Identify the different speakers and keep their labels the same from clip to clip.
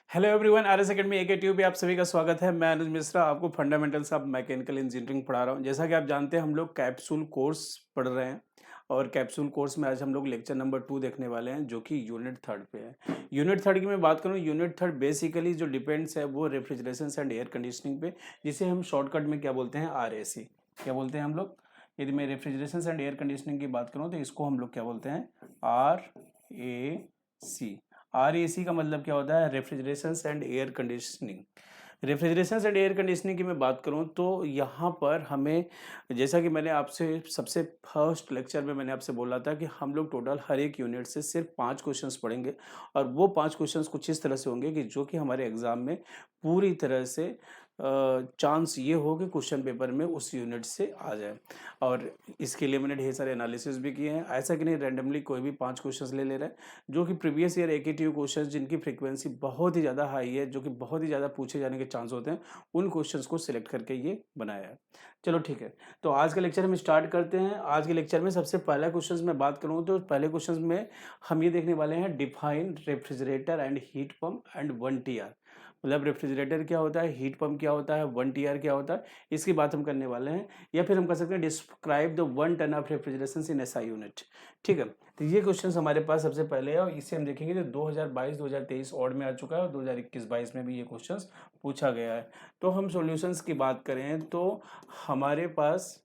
Speaker 1: Hello everyone, RS academy एके tube पे आप सभी का स्वागत है। मैं अनुज मिश्रा आपको फंडामेंटल्स ऑफ मैकेनिकल इंजीनियरिंग पढ़ा रहा हूं। जैसा कि आप जानते हैं हम लोग कैप्सूल कोर्स पढ़ रहे हैं और कैप्सूल कोर्स में आज हम लोग लेक्चर नंबर 2 देखने वाले हैं जो कि यूनिट थर्ड पे है। यूनिट थर्ड की मैं बात करूं, यूनिट थर्ड बेसिकली जो डिपेंड्स है वो रेफ्रिजरेशन एंड एयर कंडीशनिंग पे, जिसे हम शॉर्टकट में क्या बोलते हैं, आरएसी। क्या बोलते हैं हम लोग? यदि मैं रेफ्रिजरेशन एंड एयर कंडीशनिंग की बात करूँ तो इसको हम लोग क्या बोलते हैं, RAC। RAC का मतलब क्या होता है, refrigeration and air conditioning. Refrigeration and air conditioning की मैं बात करूं तो यहाँ पर हमें, जैसा कि मैंने आपसे सबसे फर्स्ट लेक्चर में मैंने आपसे बोला था कि हम लोग टोटल हर एक यूनिट से सिर्फ 5 क्वेश्चंस पढ़ेंगे और वो 5 क्वेश्चंस कुछ इस तरह से होंगे कि जो कि हमारे एग्जाम में पूरी तरह से चांस ये हो कि क्वेश्चन पेपर में उस यूनिट से आ जाए। और इसके लिए मैंने ढेर सारे एनालिसिस भी किए हैं। ऐसा कि नहीं रैंडमली कोई भी 5 क्वेश्चंस ले रहे हैं, जो कि प्रीवियस ईयर एकेटीयू क्वेश्चंस जिनकी फ्रीक्वेंसी बहुत ही ज़्यादा हाई है, जो कि बहुत ही ज़्यादा पूछे जाने के चांस होते हैं, उन क्वेश्चंस को सिलेक्ट करके ये बनाया है। चलो ठीक है, तो आज का लेक्चर हम स्टार्ट करते हैं। आज के लेक्चर में सबसे पहला क्वेश्चन मैं बात करूँ तो पहले क्वेश्चन में हम ये देखने वाले हैं, define refrigerator and heat pump and 1 TR। मतलब रेफ्रिजरेटर क्या होता है, हीट पंप क्या होता है, 1 TR क्या होता है, इसकी बात हम करने वाले हैं। या फिर हम कर सकते हैं describe the 1 ton of refrigeration in SI unit. ठीक है, तो ये क्वेश्चन हमारे पास सबसे पहले है और इसे हम देखेंगे तो 2022-2023 ऑड में आ चुका है और 2021-22 में भी ये क्वेश्चन पूछा गया है। तो हम सॉल्यूशंस की बात करें तो हमारे पास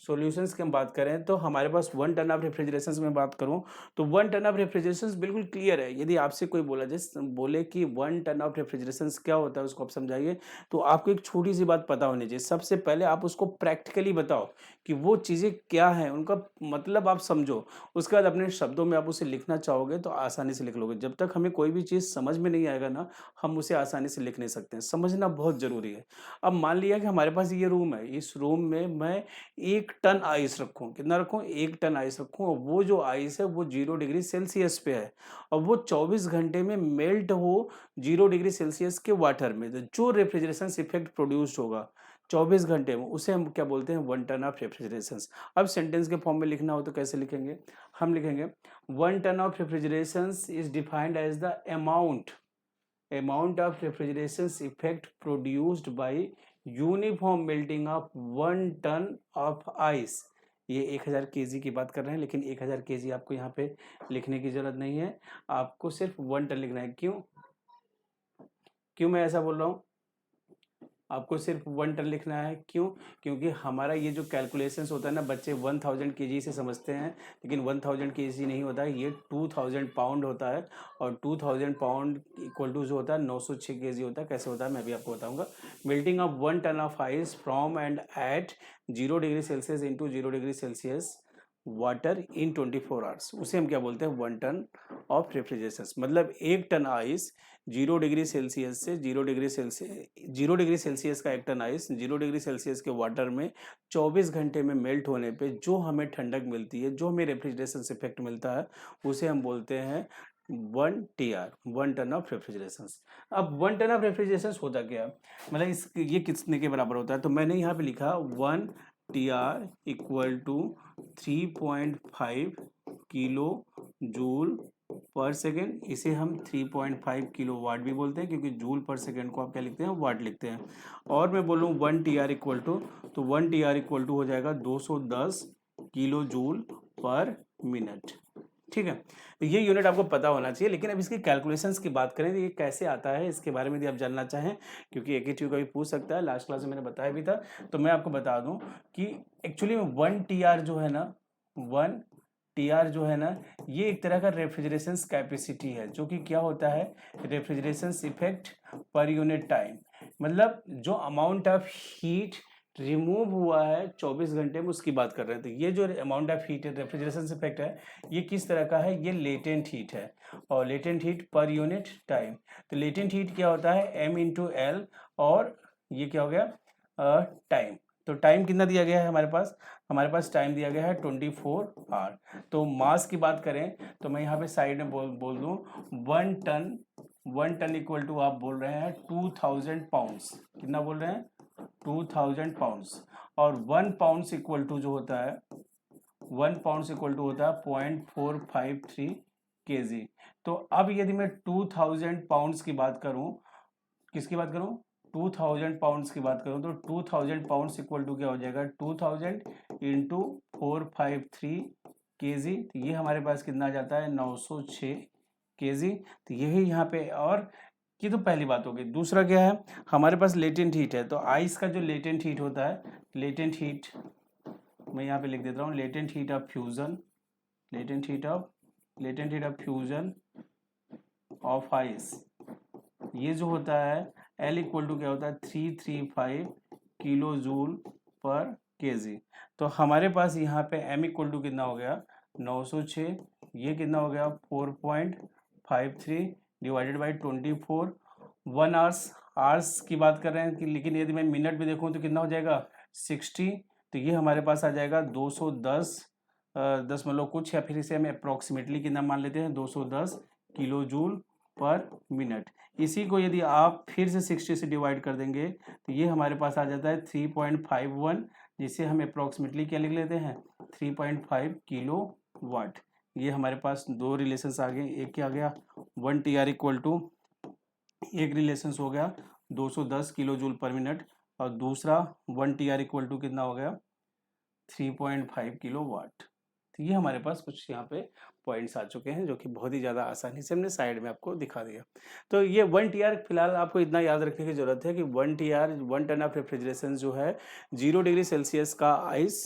Speaker 1: सॉल्यूशंस की हम बात करें तो हमारे पास 1 टन ऑफ रेफ्रिजरेशन में बात करूं तो 1 टन ऑफ रेफ्रिजरेशन बिल्कुल क्लियर है। यदि आपसे कोई बोला जैसे बोले कि 1 टन ऑफ रेफ्रिजरेशन क्या होता है, उसको आप समझाइए, तो आपको एक छोटी सी बात पता होनी चाहिए। सबसे पहले आप उसको प्रैक्टिकली बताओ कि वो चीज़ें क्या हैं, उनका मतलब आप समझो। उसके बाद अपने शब्दों में आप उसे लिखना चाहोगे तो आसानी से लिख लोगे। जब तक हमें कोई भी चीज़ समझ में नहीं आएगा ना, हम उसे आसानी से लिख नहीं सकते हैं। समझना बहुत ज़रूरी है। अब मान लिया कि हमारे पास ये रूम है, इस रूम में मैं 1 टन आइस रखूं, कितना रखूं, 1 टन आइस रखूं, और वो जो आइस है वो 0 डिग्री सेल्सियस पे है और वो 24 घंटे में मेल्ट हो 0 डिग्री सेल्सियस के वाटर में। तो जो रेफ्रिजरेशन इफेक्ट प्रोड्यूस्ड होगा 24 घंटे में, उसे हम क्या बोलते हैं, 1 टन ऑफ रेफ्रिजरेशन। अब सेंटेंस के फॉर्म में लिखना हो तो कैसे लिखेंगे, हम लिखेंगे 1 ton of refrigeration is defined as the amount of refrigeration effect produced by uniform melting of 1 ton of ice। ये 1000 केजी की बात कर रहे हैं, लेकिन 1000 केजी आपको यहाँ पे लिखने की जरूरत नहीं है। आपको सिर्फ 1 टन लिखना है। क्यों क्यों मैं ऐसा बोल रहा हूँ, आपको सिर्फ 1 टन लिखना है? क्यों? क्योंकि हमारा ये जो कैलकुलेशंस होता है ना, बच्चे 1000 केजी से समझते हैं, लेकिन 1000 केजी नहीं होता है, ये 2000 पाउंड होता है। और 2000 पाउंड इक्वल टू जो होता है 906 केजी होता है। कैसे होता है मैं भी आपको बताऊंगा। Melting of 1 ton of ice from and at 0 degree Celsius into 0 degree Celsius water in 24 hours, उसे हम क्या बोलते हैं, 1 टन ऑफ रेफ्रिजरेशन। मतलब 1 टन आइस 0 डिग्री सेल्सियस से 0 डिग्री सेल्सियस का 1 टन आइस 0 डिग्री सेल्सियस के वाटर में 24 घंटे में मेल्ट होने पे जो हमें ठंडक मिलती है, जो हमें रेफ्रिजरेशन इफेक्ट मिलता है, उसे हम बोलते हैं 1 TR, 1 टन ऑफ रेफ्रिजरेशन। अब 1 टन ऑफ रेफ्रिजरेशन होता क्या है, मतलब इस ये कितने के बराबर होता है, तो मैंने यहाँ पे लिखा 1 TR equal to 3.5 kilo joule per second. इसे हम 3.5 किलो वाट भी बोलते हैं, क्योंकि जूल पर सेकेंड को आप क्या लिखते हैं, वाट लिखते हैं। और मैं बोलूँ 1 TR इक्वल टू, तो 1 TR इक्वल टू हो जाएगा 210 किलो जूल पर मिनट। ठीक है, तो ये यूनिट आपको पता होना चाहिए। लेकिन अब इसकी कैलकुलेशंस की बात करें तो ये कैसे आता है, इसके बारे में यदि आप जानना चाहें, क्योंकि एकेटीयू का भी पूछ सकता है, लास्ट क्लास में मैंने बताया भी था, तो मैं आपको बता दूं कि एक्चुअली में 1 TR जो है ना, 1 TR जो है ना, ये एक तरह का रेफ्रिजरेशन कैपेसिटी है, जो कि क्या होता है, refrigeration effect per unit time. मतलब जो अमाउंट ऑफ हीट रिमूव हुआ है 24 घंटे में, उसकी बात कर रहे हैं। तो ये जो amount of heat refrigeration effect है, ये किस तरह का है, ये लेटेंट हीट है, और latent heat per unit time. तो लेटेंट हीट क्या होता है, M×L, और ये क्या हो गया, टाइम। तो टाइम कितना दिया गया है हमारे पास टाइम दिया गया है 24 आवर। तो मास की बात करें तो मैं यहाँ पे साइड में बोल दूँ 1 टन इक्वल टू, आप बोल रहे हैं 2000 पाउंड्स। कितना बोल रहे हैं, 2000 पाउंड्स। और 1 पाउंड इक्वल टू जो होता है, 1 पाउंड इक्वल टू होता है 0.453 केजी। तो अब यदि मैं 2000 पाउंड्स की बात करूं, किसकी बात करूं, 2000 पाउंड्स की बात करूं, तो 2000 पाउंड्स इक्वल टू क्या हो जाएगा, 2000 इंटू 453 केजी। तो ये हमारे पास कितना आ जाता है, 906 केजी। तो यही यहाँ पे, और ये तो पहली बात हो गई। दूसरा क्या है, हमारे पास लेटेंट हीट है। तो आइस का जो लेटेंट हीट होता है, लेटेंट हीट मैं यहाँ पे लिख देता हूँ, latent heat of fusion, latent heat of, latent heat of fusion of ice, ये जो होता है L इक्वल टू क्या होता है, 335 किलो जूल पर केजी। तो हमारे पास यहाँ पे M इक्वल टू कितना हो गया, 906, ये कितना हो गया 4.53 डिवाइडेड बाई 24, 1 आवर्स, आवर्स की बात कर रहे हैं कि, लेकिन यदि मैं मिनट में देखूँ तो कितना हो जाएगा 60। तो ये हमारे पास आ जाएगा 210 दशमलव कुछ, या फिर इसे हम अप्रोक्सीमेटली कितना मान लेते हैं, 210 किलो जूल पर मिनट। इसी को यदि आप फिर से 60 से डिवाइड कर देंगे तो ये हमारे पास आ जाता है 3.51, जिसे हम अप्रोक्सीमेटली क्या लिख लेते हैं, 3.5 किलो वाट। ये हमारे पास दो रिलेशंस आ गए, एक क्या आ गया 1 TR इक्वल टू, एक रिलेशंस हो गया 210 किलो जूल पर मिनट, और दूसरा 1 TR इक्वल टू कितना हो गया 3.5 किलो वाट। तो ये हमारे पास कुछ यहाँ पे पॉइंट्स आ चुके हैं, जो कि बहुत ही ज़्यादा आसानी से हमने साइड में आपको दिखा दिया। तो ये 1 TR फिलहाल आपको इतना याद रखने की जरूरत है कि 1 TR 1 टन ऑफ रेफ्रिजरेशन जो है 0 डिग्री सेल्सियस का आइस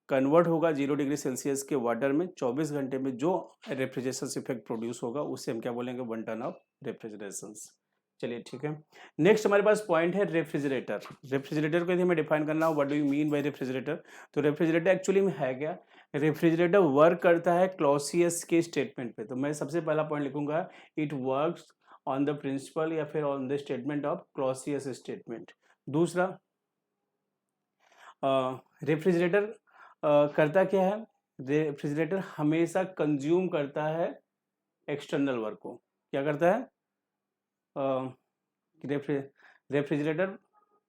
Speaker 1: कन्वर्ट होगा 0 डिग्री सेल्सियस के वाटर में 24 घंटे में, जो रेफ्रिजरेशन इफेक्ट प्रोड्यूस होगा उसे हम क्या बोलेंगे, 1 टन ऑफ रेफ्रिजरेशन। चलिए ठीक है। नेक्स्ट हमारे पास पॉइंट है रेफ्रिजरेटर। रेफ्रिजरेटर को यदि हमें डिफाइन करना हो, what do you mean by refrigerator, तो रेफ्रिजरेटर एक्चुअली में है क्या, रेफ्रिजरेटर वर्क करता है क्लॉसियस के स्टेटमेंट पे। तो मैं सबसे पहला पॉइंट लिखूंगा, it works on the principle या फिर on the statement of Clausius statement. दूसरा, रेफ्रिजरेटर करता क्या है, रेफ्रिजरेटर हमेशा कंज्यूम करता है एक्सटर्नल वर्क को। क्या करता है, रेफ्रिजरेटर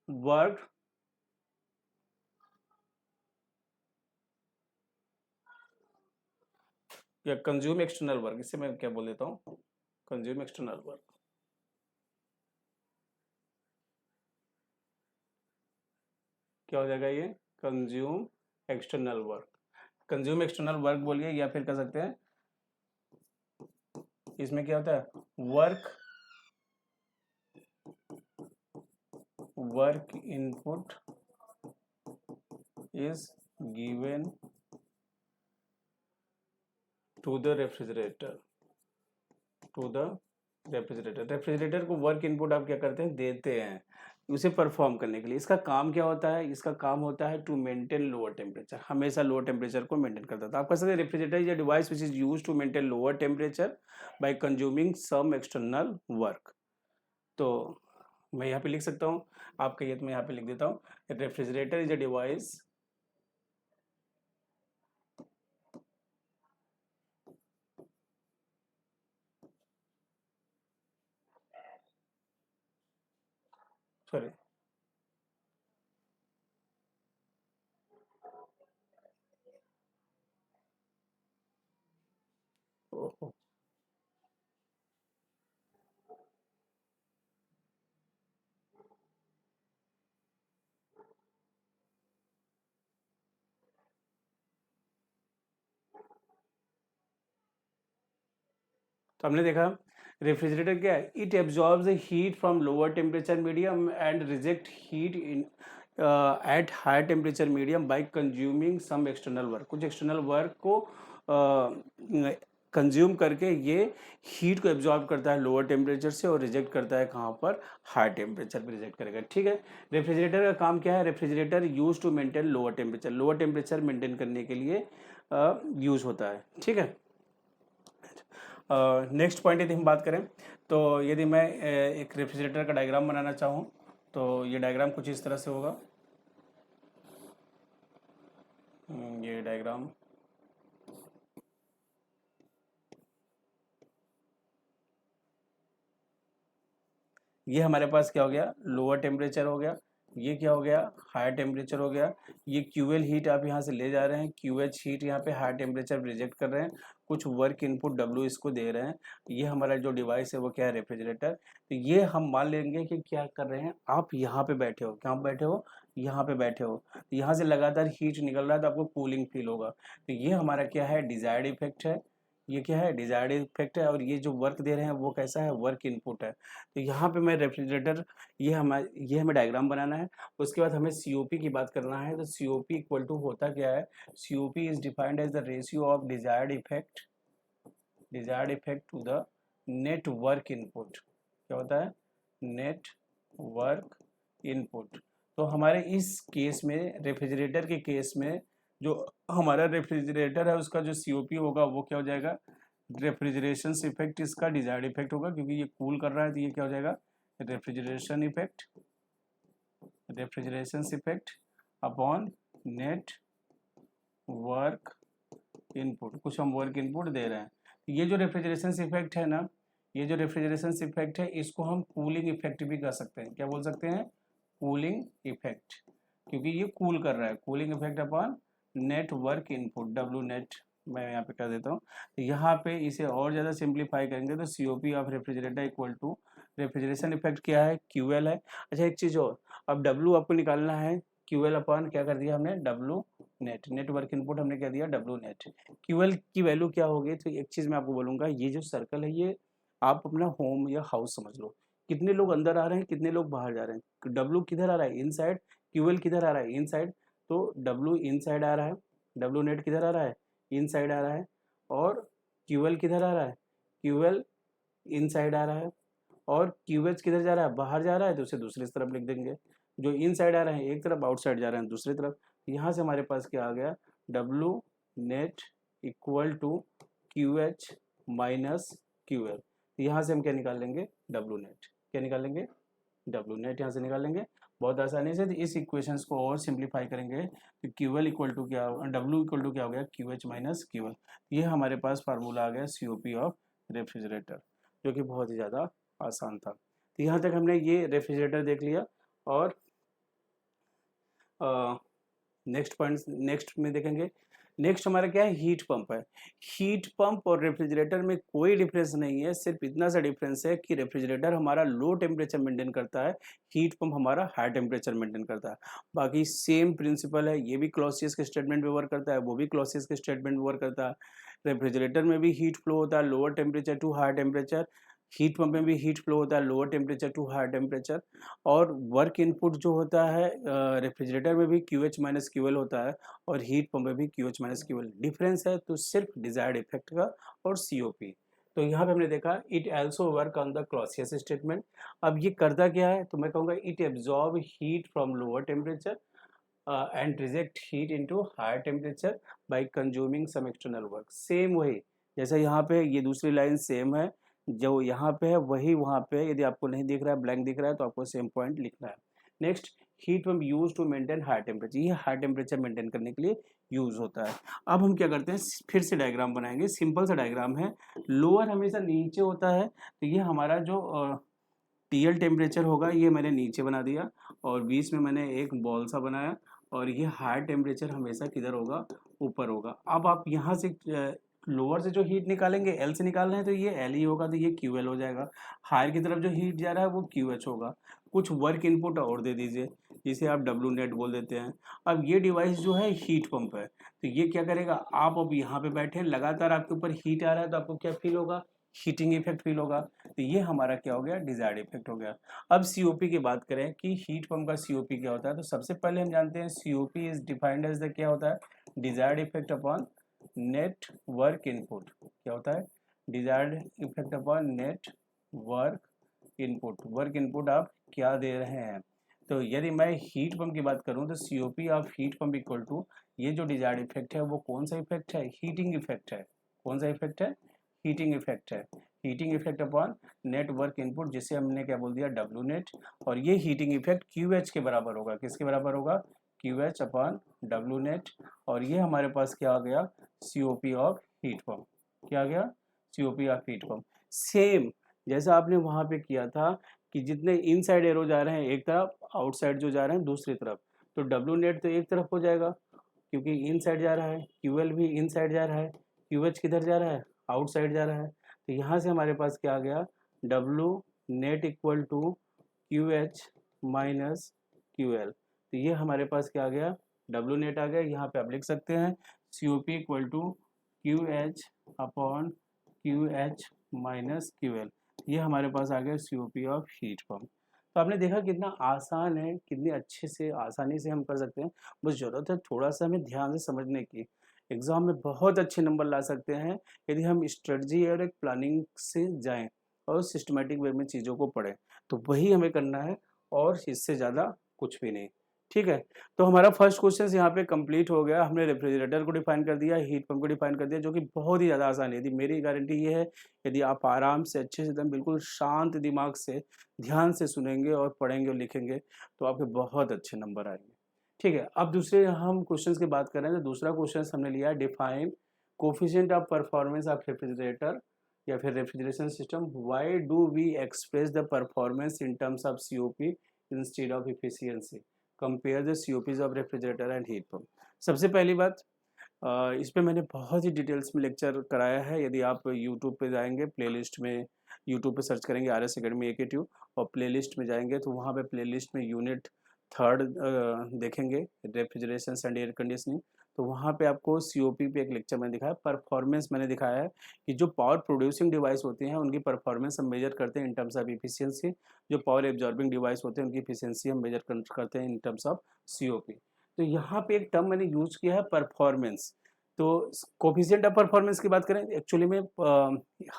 Speaker 1: वर्क या कंज्यूम एक्सटर्नल वर्क, इससे मैं क्या बोल देता हूँ, कंज्यूम एक्सटर्नल वर्क। क्या हो जाएगा ये, consume external work. Consume external work बोलिए, या फिर कह सकते हैं इसमें क्या होता है, work, work input is given to the refrigerator, to the refrigerator. Refrigerator को वर्क इनपुट आप क्या करते हैं, देते हैं उसे परफॉर्म करने के लिए। इसका काम क्या होता है, इसका काम होता है टू मेंटेन लोअर टेम्परेचर, हमेशा लोअर टेम्परेचर को मेंटेन करता था। आप कह सकते हैं refrigerator is a device which is used to maintain lower temperature by consuming some external work. तो मैं यहाँ पे लिख सकता हूँ, आप कहिए तो मैं यहाँ पे लिख देता हूँ, refrigerator is a device sorry, तो हमने देखा रेफ्रिजरेटर क्या है, it absorbs the heat from lower temperature medium and reject heat in at higher temperature medium by consuming some external work. कुछ एक्सटर्नल वर्क को कंज्यूम करके ये हीट को एब्जॉर्ब करता है लोअर टेम्परेचर से और रिजेक्ट करता है कहाँ पर, हाई टेम्परेचर पर रिजेक्ट करेगा। ठीक है, रेफ्रिजरेटर का काम क्या है, refrigerator use to maintain lower temperature, lower temperature maintain करने के लिए यूज होता है। ठीक है, नेक्स्ट पॉइंट यदि हम बात करें, तो यदि मैं एक रेफ्रिजरेटर का डायग्राम बनाना चाहूँ तो ये डायग्राम कुछ इस तरह से होगा। ये डायग्राम, ये हमारे पास क्या हो गया, लोअर टेम्परेचर हो गया, ये क्या हो गया, हायर टेम्परेचर हो गया। ये क्यूएल हीट आप यहाँ से ले जा रहे हैं, क्यूएच हीट यहाँ पे हायर टेम्परेचर रिजेक्ट कर रहे हैं, कुछ वर्क इनपुट डब्ल्यू इसको दे रहे हैं। ये हमारा जो डिवाइस है वो क्या है, रेफ्रिजरेटर। तो ये हम मान लेंगे कि क्या कर रहे हैं, आप यहाँ पे बैठे हो, कहाँ बैठे हो, यहाँ पे बैठे हो, यहाँ से लगातार हीट निकल रहा है तो आपको कूलिंग फील होगा। तो ये हमारा क्या है, डिजायर्ड इफेक्ट है। ये क्या है, डिजायर्ड इफेक्ट है। और ये जो वर्क दे रहे हैं वो कैसा है, वर्क इनपुट है। तो यहाँ पे मैं रेफ्रिजरेटर, ये हमें डायग्राम बनाना है। उसके बाद हमें सीओपी की बात करना है। तो सीओपी इक्वल टू होता क्या है, COP is defined as the ratio of desired effect to the net work input. क्या होता है, नेट वर्क इनपुट। तो हमारे इस केस में, रेफ्रिजरेटर के केस में, जो हमारा रेफ्रिजरेटर है उसका जो सीओपी होगा वो क्या हो जाएगा, रेफ्रिजरेशन इफेक्ट इसका डिजायर्ड इफेक्ट होगा, क्योंकि ये कूल कर रहा है तो ये क्या हो जाएगा, refrigeration effect upon net work input. कुछ हम वर्क इनपुट दे रहे हैं। ये जो रेफ्रिजरेशन इफेक्ट है ना, ये जो रेफ्रिजरेशन इफेक्ट है इसको हम कूलिंग इफेक्ट भी कर सकते हैं। क्या बोल सकते हैं, कूलिंग इफेक्ट, क्योंकि ये कूल कर रहा है। Cooling effect upon net work input, W net मैं यहाँ पे कर देता हूँ। तो यहाँ पे इसे और ज़्यादा सिंप्लीफाई करेंगे तो COP of refrigerator equal to, refrigeration effect क्या है, क्यूएल है। अच्छा एक चीज़ और, अब डब्ल्यू आपको निकालना है, क्यूएल अपॉन क्या कर दिया हमने, डब्ल्यू नेट, नेटवर्क इनपुट हमने क्या दिया, डब्ल्यू नेट। क्यूएल की वैल्यू क्या होगी, तो एक चीज़ मैं आपको बोलूँगा, ये जो सर्कल है ये आप अपना होम या हाउस समझ लो। कितने लोग अंदर आ रहे हैं, कितने लोग बाहर जा रहे हैं, डब्ल्यू किधर आ रहा है, इनसाइड, क्यूएल किधर आ रहा है, इनसाइड। तो डब्ल्यू इनसाइड आ रहा है, डब्ल्यू नेट किधर आ रहा है, इनसाइड आ रहा है। और क्यूएल किधर आ रहा है, क्यूएल इनसाइड आ रहा है। और क्यूएच किधर जा रहा है, बाहर जा रहा है, तो उसे दूसरी तरफ लिख देंगे। जो इनसाइड आ रहे हैं एक तरफ, आउटसाइड जा रहे हैं दूसरी तरफ। यहाँ से हमारे पास क्या आ गया, W net equal to QH minus QL. यहाँ से हम क्या निकाल लेंगे, डब्ल्यू नेट। क्या निकाल लेंगे, डब्ल्यू नेट यहाँ से निकाल लेंगे बहुत आसानी से। तो इस इक्वेशंस को और सिंप्लीफाई करेंगे तो क्यूएल इक्वल टू क्या, डब्ल्यू इक्वल टू क्या हो गया, क्यूएच माइनस क्यूएल। ये हमारे पास फार्मूला आ गया सीओपी ऑफ रेफ्रिजरेटर, जो कि बहुत ही ज़्यादा आसान था। तो यहाँ तक हमने ये रेफ्रिजरेटर देख लिया। और नेक्स्ट पॉइंट, नेक्स्ट में देखेंगे। नेक्स्ट हमारा क्या है, हीट पंप है। हीट पंप और रेफ्रिजरेटर में कोई डिफरेंस नहीं है, सिर्फ इतना सा डिफरेंस है कि रेफ्रिजरेटर हमारा लो टेम्परेचर मेंटेन करता है, हीट पंप हमारा हाई टेम्परेचर मेंटेन करता है। बाकी सेम प्रिंसिपल है, ये भी क्लॉसियस के स्टेटमेंट पे वर्क करता है, वो भी क्लॉसियस के स्टेटमेंट पे वर्क करता है। रेफ्रिजरेटर में भी हीट फ्लो होता है lower temperature to high temperature, heat pump में भी हीट फ्लो होता है lower temperature to high temperature. और वर्क इनपुट जो होता है रेफ्रिजरेटर में भी Q H minus Q L होता है, और हीट पंप में भी Q H minus Q L. Difference है तो सिर्फ डिजायर्ड इफेक्ट का और सीओपी। तो यहाँ पे हमने देखा it also work on the Clausius statement. अब ये करता क्या है, तो मैं कहूँगा it absorb heat from lower temperature and reject heat into higher temperature by consuming some external work. Same वही जैसा यहाँ पे, ये दूसरी लाइन सेम है, जो यहाँ पे है वही वहाँ पे है। यदि आपको नहीं दिख रहा है, ब्लैंक दिख रहा है, तो आपको सेम पॉइंट लिखना है। Next, heat pump use to maintain high temperature. ये हाई टेम्परेचर मेंटेन करने के लिए यूज होता है। अब हम क्या करते हैं, फिर से डायग्राम बनाएंगे। सिंपल सा डायग्राम है, लोअर हमेशा नीचे होता है, तो ये हमारा जो टीएल टेम्परेचर होगा ये मैंने नीचे बना दिया, और बीच में मैंने एक बॉल सा बनाया। और ये हाई टेम्परेचर हमेशा किधर होगा, ऊपर होगा। अब आप यहाँ से लोअर से जो हीट निकालेंगे, एल से निकाल रहे हैं तो ये एल ही होगा, तो ये क्यू एल हो जाएगा। हायर की तरफ जो हीट जा रहा है वो क्यू एच होगा। कुछ वर्क इनपुट और दे दीजिए, जिसे आप डब्ल्यू नेट बोल देते हैं। अब ये डिवाइस जो है हीट पंप है, तो ये क्या करेगा, आप अब यहाँ पे बैठे हैं, लगातार आपके ऊपर हीट आ रहा है, तो आपको क्या फील होगा, हीटिंग इफेक्ट फील होगा। तो ये हमारा क्या हो गया, डिजायर्ड इफेक्ट हो गया। अब सीओपी की बात करें कि हीट पंप का सीओपी क्या होता है, तो सबसे पहले हम जानते हैं COP is defined as the, क्या होता है, desired effect upon net work input. क्या होता है, desired effect upon net work input. Work input आप क्या दे रहे हैं। तो यदि मैं हीट पंप की बात करूं तो COP of heat pump equal to, ये जो डिजायर्ड इफेक्ट है वो कौन सा इफेक्ट है, हीटिंग इफेक्ट है। कौन सा इफेक्ट है, हीटिंग इफेक्ट है। Heating effect upon net work input, जिसे हमने क्या बोल दिया, डब्ल्यू नेट। और ये हीटिंग इफेक्ट क्यू एच के बराबर होगा, किसके बराबर होगा, Q H upon W net. और ये हमारे पास क्या आ गया, सीओपी ऑफ हीट पंप। क्या आ गया, COP of heat pump. Same जैसा आपने वहां पे किया था कि जितने इनसाइड एरो जा रहे हैं एक तरफ, आउटसाइड जो जा रहे हैं दूसरी तरफ, तो डब्ल्यू नेट तो एक तरफ हो जाएगा क्योंकि इनसाइड जा रहा है, क्यूएल भी इनसाइड जा रहा है, क्यूएच किधर जा रहा है, आउटसाइड जा रहा है। तो यहाँ से हमारे पास क्या आ गया, W net equal to Q H minus Q L. तो ये हमारे पास क्या आ गया, डब्ल्यू नेट आ गया। यहाँ पे आप लिख सकते हैं C O P equal to Q H upon Q H minus Q L. ये हमारे पास आ गया C O P of heat pump. तो आपने देखा कितना आसान है, कितनी अच्छे से आसानी से हम कर सकते हैं। बस ज़रूरत है थोड़ा सा हमें ध्यान से समझने की। एग्ज़ाम में बहुत अच्छे नंबर ला सकते हैं यदि हम स्ट्रेटजी और एक प्लानिंग से जाएं और सिस्टमेटिक वे में चीज़ों को पढ़ें। तो वही हमें करना है और इससे ज़्यादा कुछ भी नहीं। ठीक है, तो हमारा फर्स्ट क्वेश्चन यहाँ पे कंप्लीट हो गया। हमने रेफ्रिजरेटर को डिफाइन कर दिया, हीट पंप को डिफाइन कर दिया, जो कि बहुत ही ज़्यादा आसान है। यदि मेरी गारंटी ये है, यदि आप आराम से अच्छे से एकदम बिल्कुल शांत दिमाग से ध्यान से सुनेंगे और पढ़ेंगे और लिखेंगे तो आपके बहुत अच्छे नंबर आएंगे। ठीक है, अब दूसरे हम क्वेश्चंस की बात करें तो दूसरा क्वेश्चन हमने लिया define coefficient of performance of refrigerator या फिर refrigeration system. Why do we express the performance in terms of COP instead of efficiency, compare the COPs of refrigerator and heat pump. सबसे पहली बात, इस पे मैंने बहुत ही डिटेल्स में लेक्चर कराया है। यदि आप यूट्यूब पे जाएंगे, प्लेलिस्ट में यूट्यूब पे सर्च करेंगे आर एस अकेडमी AKTU और प्लेलिस्ट में जाएंगे तो वहाँ पे प्लेलिस्ट में यूनिट 3 देखेंगे, रेफ्रिजरेशन एंड एयर कंडीशनिंग। तो वहाँ पे आपको सीओपी पे एक लेक्चर मैंने दिखाया, परफॉर्मेंस मैंने दिखाया है कि जो पावर प्रोड्यूसिंग डिवाइस होती हैं उनकी परफॉर्मेंस हम मेजर करते हैं इन टर्म्स ऑफ इफिशियंसी। जो पावर एब्जॉर्बिंग डिवाइस होते हैं उनकी इफिशियंसी हम मेजर करते हैं इन टर्म्स ऑफ सीओपी। तो यहाँ पे एक टर्म मैंने यूज किया है परफॉर्मेंस। तो कोफिशिएंट ऑफ परफॉर्मेंस की बात करें, एक्चुअली में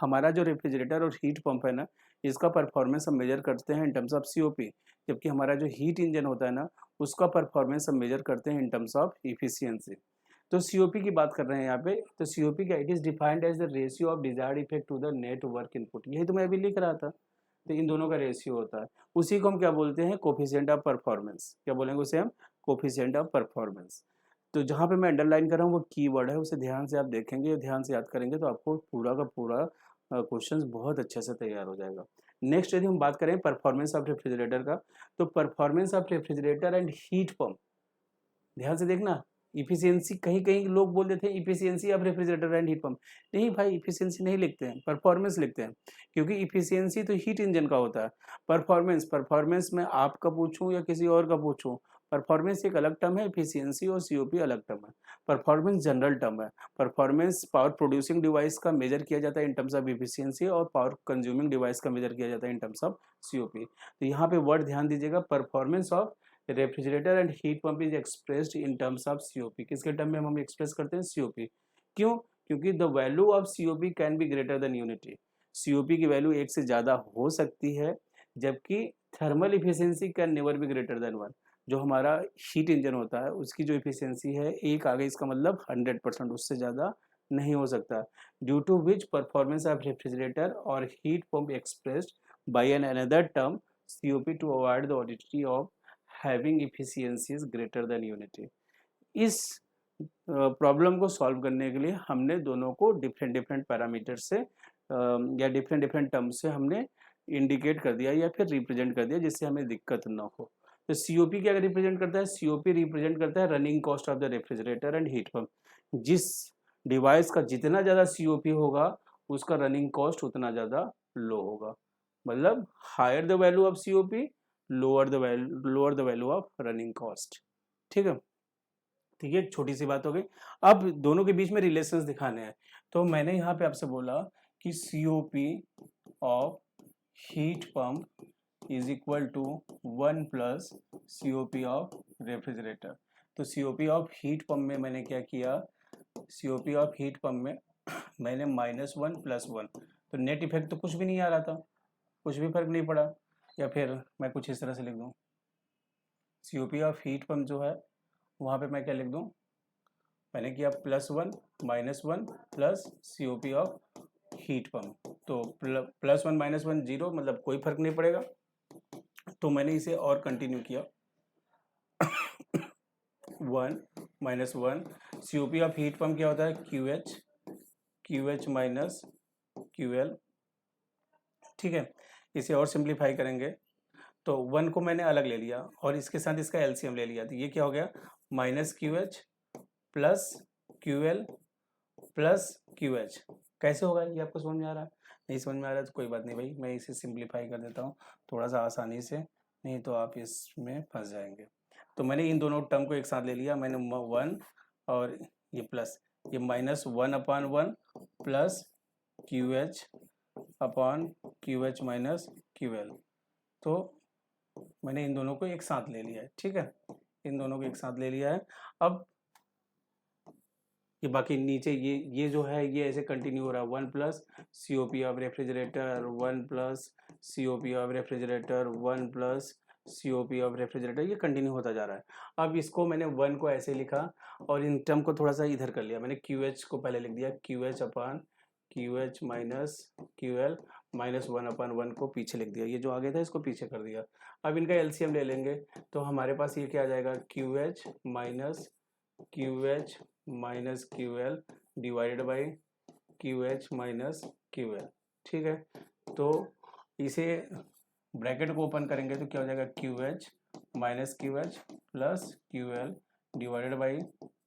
Speaker 1: हमारा जो रेफ्रिजरेटर और हीट पंप है ना, इसका परफॉर्मेंस हम मेजर करते हैं इन टर्म्स ऑफ सीओपी, जबकि हमारा जो हीट इंजन होता है ना, उसका परफॉर्मेंस हम मेजर करते हैं इन टर्म्स ऑफ इफिशियंसी। तो सीओपी की बात कर रहे हैं यहाँ पे, तो सीओपी का it is defined as the ratio of desired effect to the net work input. यही तो मैं अभी लिख रहा था। तो इन दोनों का रेशियो होता है, उसी को हम क्या बोलते हैं, कोफिशिएंट ऑफ परफॉर्मेंस। क्या बोलेंगे उसे हम, कोफिशिएंट ऑफ परफॉर्मेंस। तो जहाँ पे मैं अंडरलाइन कर रहा हूँ वो कीवर्ड है, उसे ध्यान से आप देखेंगे, ध्यान से याद करेंगे तो आपको पूरा का पूरा क्वेश्चन बहुत अच्छे से तैयार हो जाएगा। नेक्स्ट यदि हम बात करें परफॉर्मेंस ऑफ रेफ्रिजरेटर का, तो performance of refrigerator and heat pump, ध्यान से देखना। इफिशियंसी कहीं कहीं लोग बोल देते हैं efficiency of refrigerator and heat pump. नहीं भाई, इफिशियंसी नहीं लिखते हैं, परफॉर्मेंस लिखते हैं, क्योंकि इफिशियंसी तो हीट इंजन का होता है। परफॉर्मेंस, परफॉर्मेंस में आपका पूछूं या किसी और का पूछूं, परफॉर्मेंस एक अलग टर्म है, इफिशियंसी और सीओपी अलग टर्म है। परफॉर्मेंस जनरल टर्म है। परफॉर्मेंस पावर प्रोड्यूसिंग डिवाइस का मेजर किया जाता है इन टर्म्स ऑफ इफिशियंसी, और पावर कंज्यूमिंग डिवाइस का मेजर किया जाता है इन टर्म्स ऑफ सीओपी। तो यहाँ पे वर्ड ध्यान दीजिएगा, performance of refrigerator and heat pump is expressed in terms of COP. किसके टर्म में हम एक्सप्रेस करते हैं, सीओपी। क्यों, क्योंकि the value of COP can be greater than unity. COP की वैल्यू एक से ज्यादा हो सकती है, जबकि thermal efficiency can never be greater than 1। जो हमारा हीट इंजन होता है उसकी जो इफिशियंसी है एक आ गई, इसका मतलब 100%, उससे ज्यादा नहीं हो सकता। Due to which performance of refrigerator और heat pump expressed by an another term COP to avoid the oddity of having efficiencies greater than unity. इस प्रॉब्लम को सॉल्व करने के लिए हमने दोनों को डिफरेंट डिफरेंट पैरामीटर से या डिफरेंट डिफरेंट टर्म से हमने इंडिकेट कर दिया या फिर रिप्रेजेंट कर दिया, जिससे हमें दिक्कत ना हो। तो सीओपी क्या रिप्रेजेंट करता है, सीओपी रिप्रेजेंट करता है running cost of the refrigerator and heat pump. जिस डिवाइस का जितना ज़्यादा सीओपी होगा उसका रनिंग कॉस्ट उतना ज़्यादा लो होगा। मतलब higher the value of COP, lower the value of running cost. ठीक है, तो ये एक छोटी सी बात हो गई। अब दोनों के बीच में रिलेशंस दिखाने हैं, तो मैंने यहाँ पे आपसे बोला कि COP of heat pump is equal to 1 plus COP of refrigerator. तो सीओपी ऑफ हीट पंप में मैंने क्या किया, सीओपी ऑफ हीट पंप में मैंने -1 + 1, तो नेट इफेक्ट तो कुछ भी नहीं आ रहा था, कुछ भी फर्क नहीं पड़ा। या फिर मैं कुछ इस तरह से लिख दूँ, सीओपी ऑफ हीट पंप जो है वहाँ पे मैं क्या लिख दूँ, मैंने किया +1 -1 plus COP of heat pump. तो +1 -1 0, मतलब कोई फर्क नहीं पड़ेगा। तो मैंने इसे और कंटिन्यू किया 1 -1, सीओपी ऑफ हीट पंप क्या होता है, QH माइनस QL। ठीक है, इसे और सिंप्लीफाई करेंगे तो 1 को मैंने अलग ले लिया और इसके साथ इसका एलसीएम ले लिया, तो ये क्या हो गया minus Q H plus Q L plus Q H. कैसे होगा ये आपको समझ में आ रहा है? नहीं समझ में आ रहा है तो कोई बात नहीं भाई, मैं इसे सिंप्लीफाई कर देता हूँ थोड़ा सा आसानी से, नहीं तो आप इसमें फंस जाएंगे। तो मैंने इन दोनों टर्म को एक साथ ले लिया, मैंने 1 और ये प्लस, ये minus 1/1 plus Q H upon Q H minus Q L. तो मैंने इन दोनों को एक साथ ले लिया है, ठीक है, इन दोनों को एक साथ ले लिया है। अब ये बाकी नीचे ये जो है ये ऐसे कंटिन्यू हो रहा है, 1 plus C O P of refrigerator, 1 plus C O P of refrigerator, 1 plus C O P of refrigerator, ये कंटिन्यू होता जा रहा है। अब इसको मैंने 1 को ऐसे लिखा और इन टर्म को थोड़ा सा इधर कर लिया, मैंने क्यू एच को पहले लिख दिया, Q H upon Q H minus Q L minus 1/1 को पीछे लिख दिया, ये जो आगे था इसको पीछे कर दिया। अब इनका एलसीएम ले लेंगे तो हमारे पास ये क्या आ जाएगा, Q H minus Q H minus Q L divided by Q H minus Q L, ठीक है। तो इसे ब्रैकेट को ओपन करेंगे तो क्या हो जाएगा, Q H minus Q H plus Q L divided by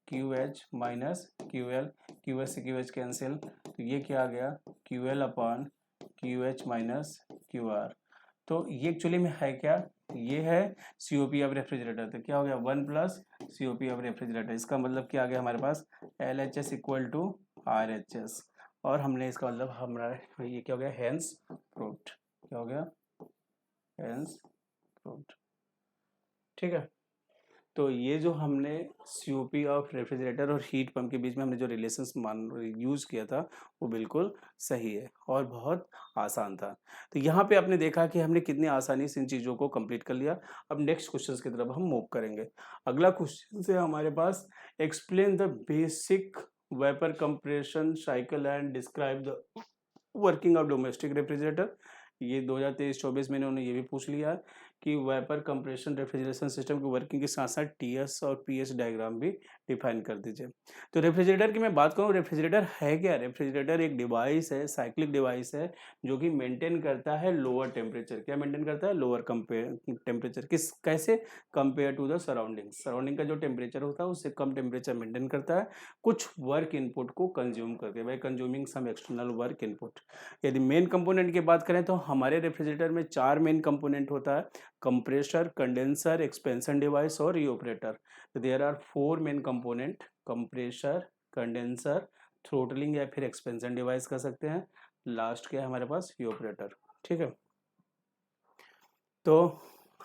Speaker 1: Q H minus Q L, Q H से क्यू एच कैंसिल, तो ये क्या आ गया, Q L upon Q H minus Q R. तो ये एक्चुअली में है क्या, ये है C O P of refrigerator, तो क्या हो गया 1 plus C O P of refrigerator, इसका मतलब क्या आ गया हमारे पास L H S equal to R H S, और हमने इसका मतलब हमारा ये क्या हो गया हैंस प्रूव्ड, क्या हो गया हैंस प्रूव्ड, ठीक है। तो ये जो हमने सीओपी ऑफ रेफ्रिजरेटर और हीट पंप के बीच में हमने जो रिलेशंस मान यूज़ किया था वो बिल्कुल सही है और बहुत आसान था। तो यहाँ पे आपने देखा कि हमने कितनी आसानी से इन चीज़ों को कंप्लीट कर लिया। अब नेक्स्ट क्वेश्चंस की तरफ हम मूव करेंगे। अगला क्वेश्चन है हमारे पास, explain the basic vapour compression cycle and describe the working of domestic refrigerator. ये 2023-24 में इन्होंने ये भी पूछ लिया है कि वेपर कंप्रेशन रेफ्रिजरेशन सिस्टम की वर्किंग के साथ साथ टीएस और पीएस डायग्राम भी डिफाइन कर दीजिए। तो रेफ्रिजरेटर की मैं बात करूँ, रेफ्रिजरेटर है क्या? रेफ्रिजरेटर एक डिवाइस है, साइक्लिक डिवाइस है जो कि मेंटेन करता है लोअर टेम्परेचर। क्या मेंटेन करता है? Lower temperature. किस कैसे? Compare to the surrounding, surrounding का जो टेम्परेचर होता है उससे कम टेम्परेचर मेंटेन करता है कुछ वर्क इनपुट को कंज्यूम करके, by consuming some external work input. यदि मेन कंपोनेंट की बात करें तो हमारे रेफ्रिजरेटर में 4 मेन कंपोनेंट होता है, कंप्रेसर, कंडेंसर, एक्सपेंशन डिवाइस और evaporator. There are 4 main component, compressor, condenser, throttling या फिर एक्सपेंशन डिवाइस कर सकते हैं, लास्ट क्या है हमारे पास, रीऑपरेटर, ठीक है। तो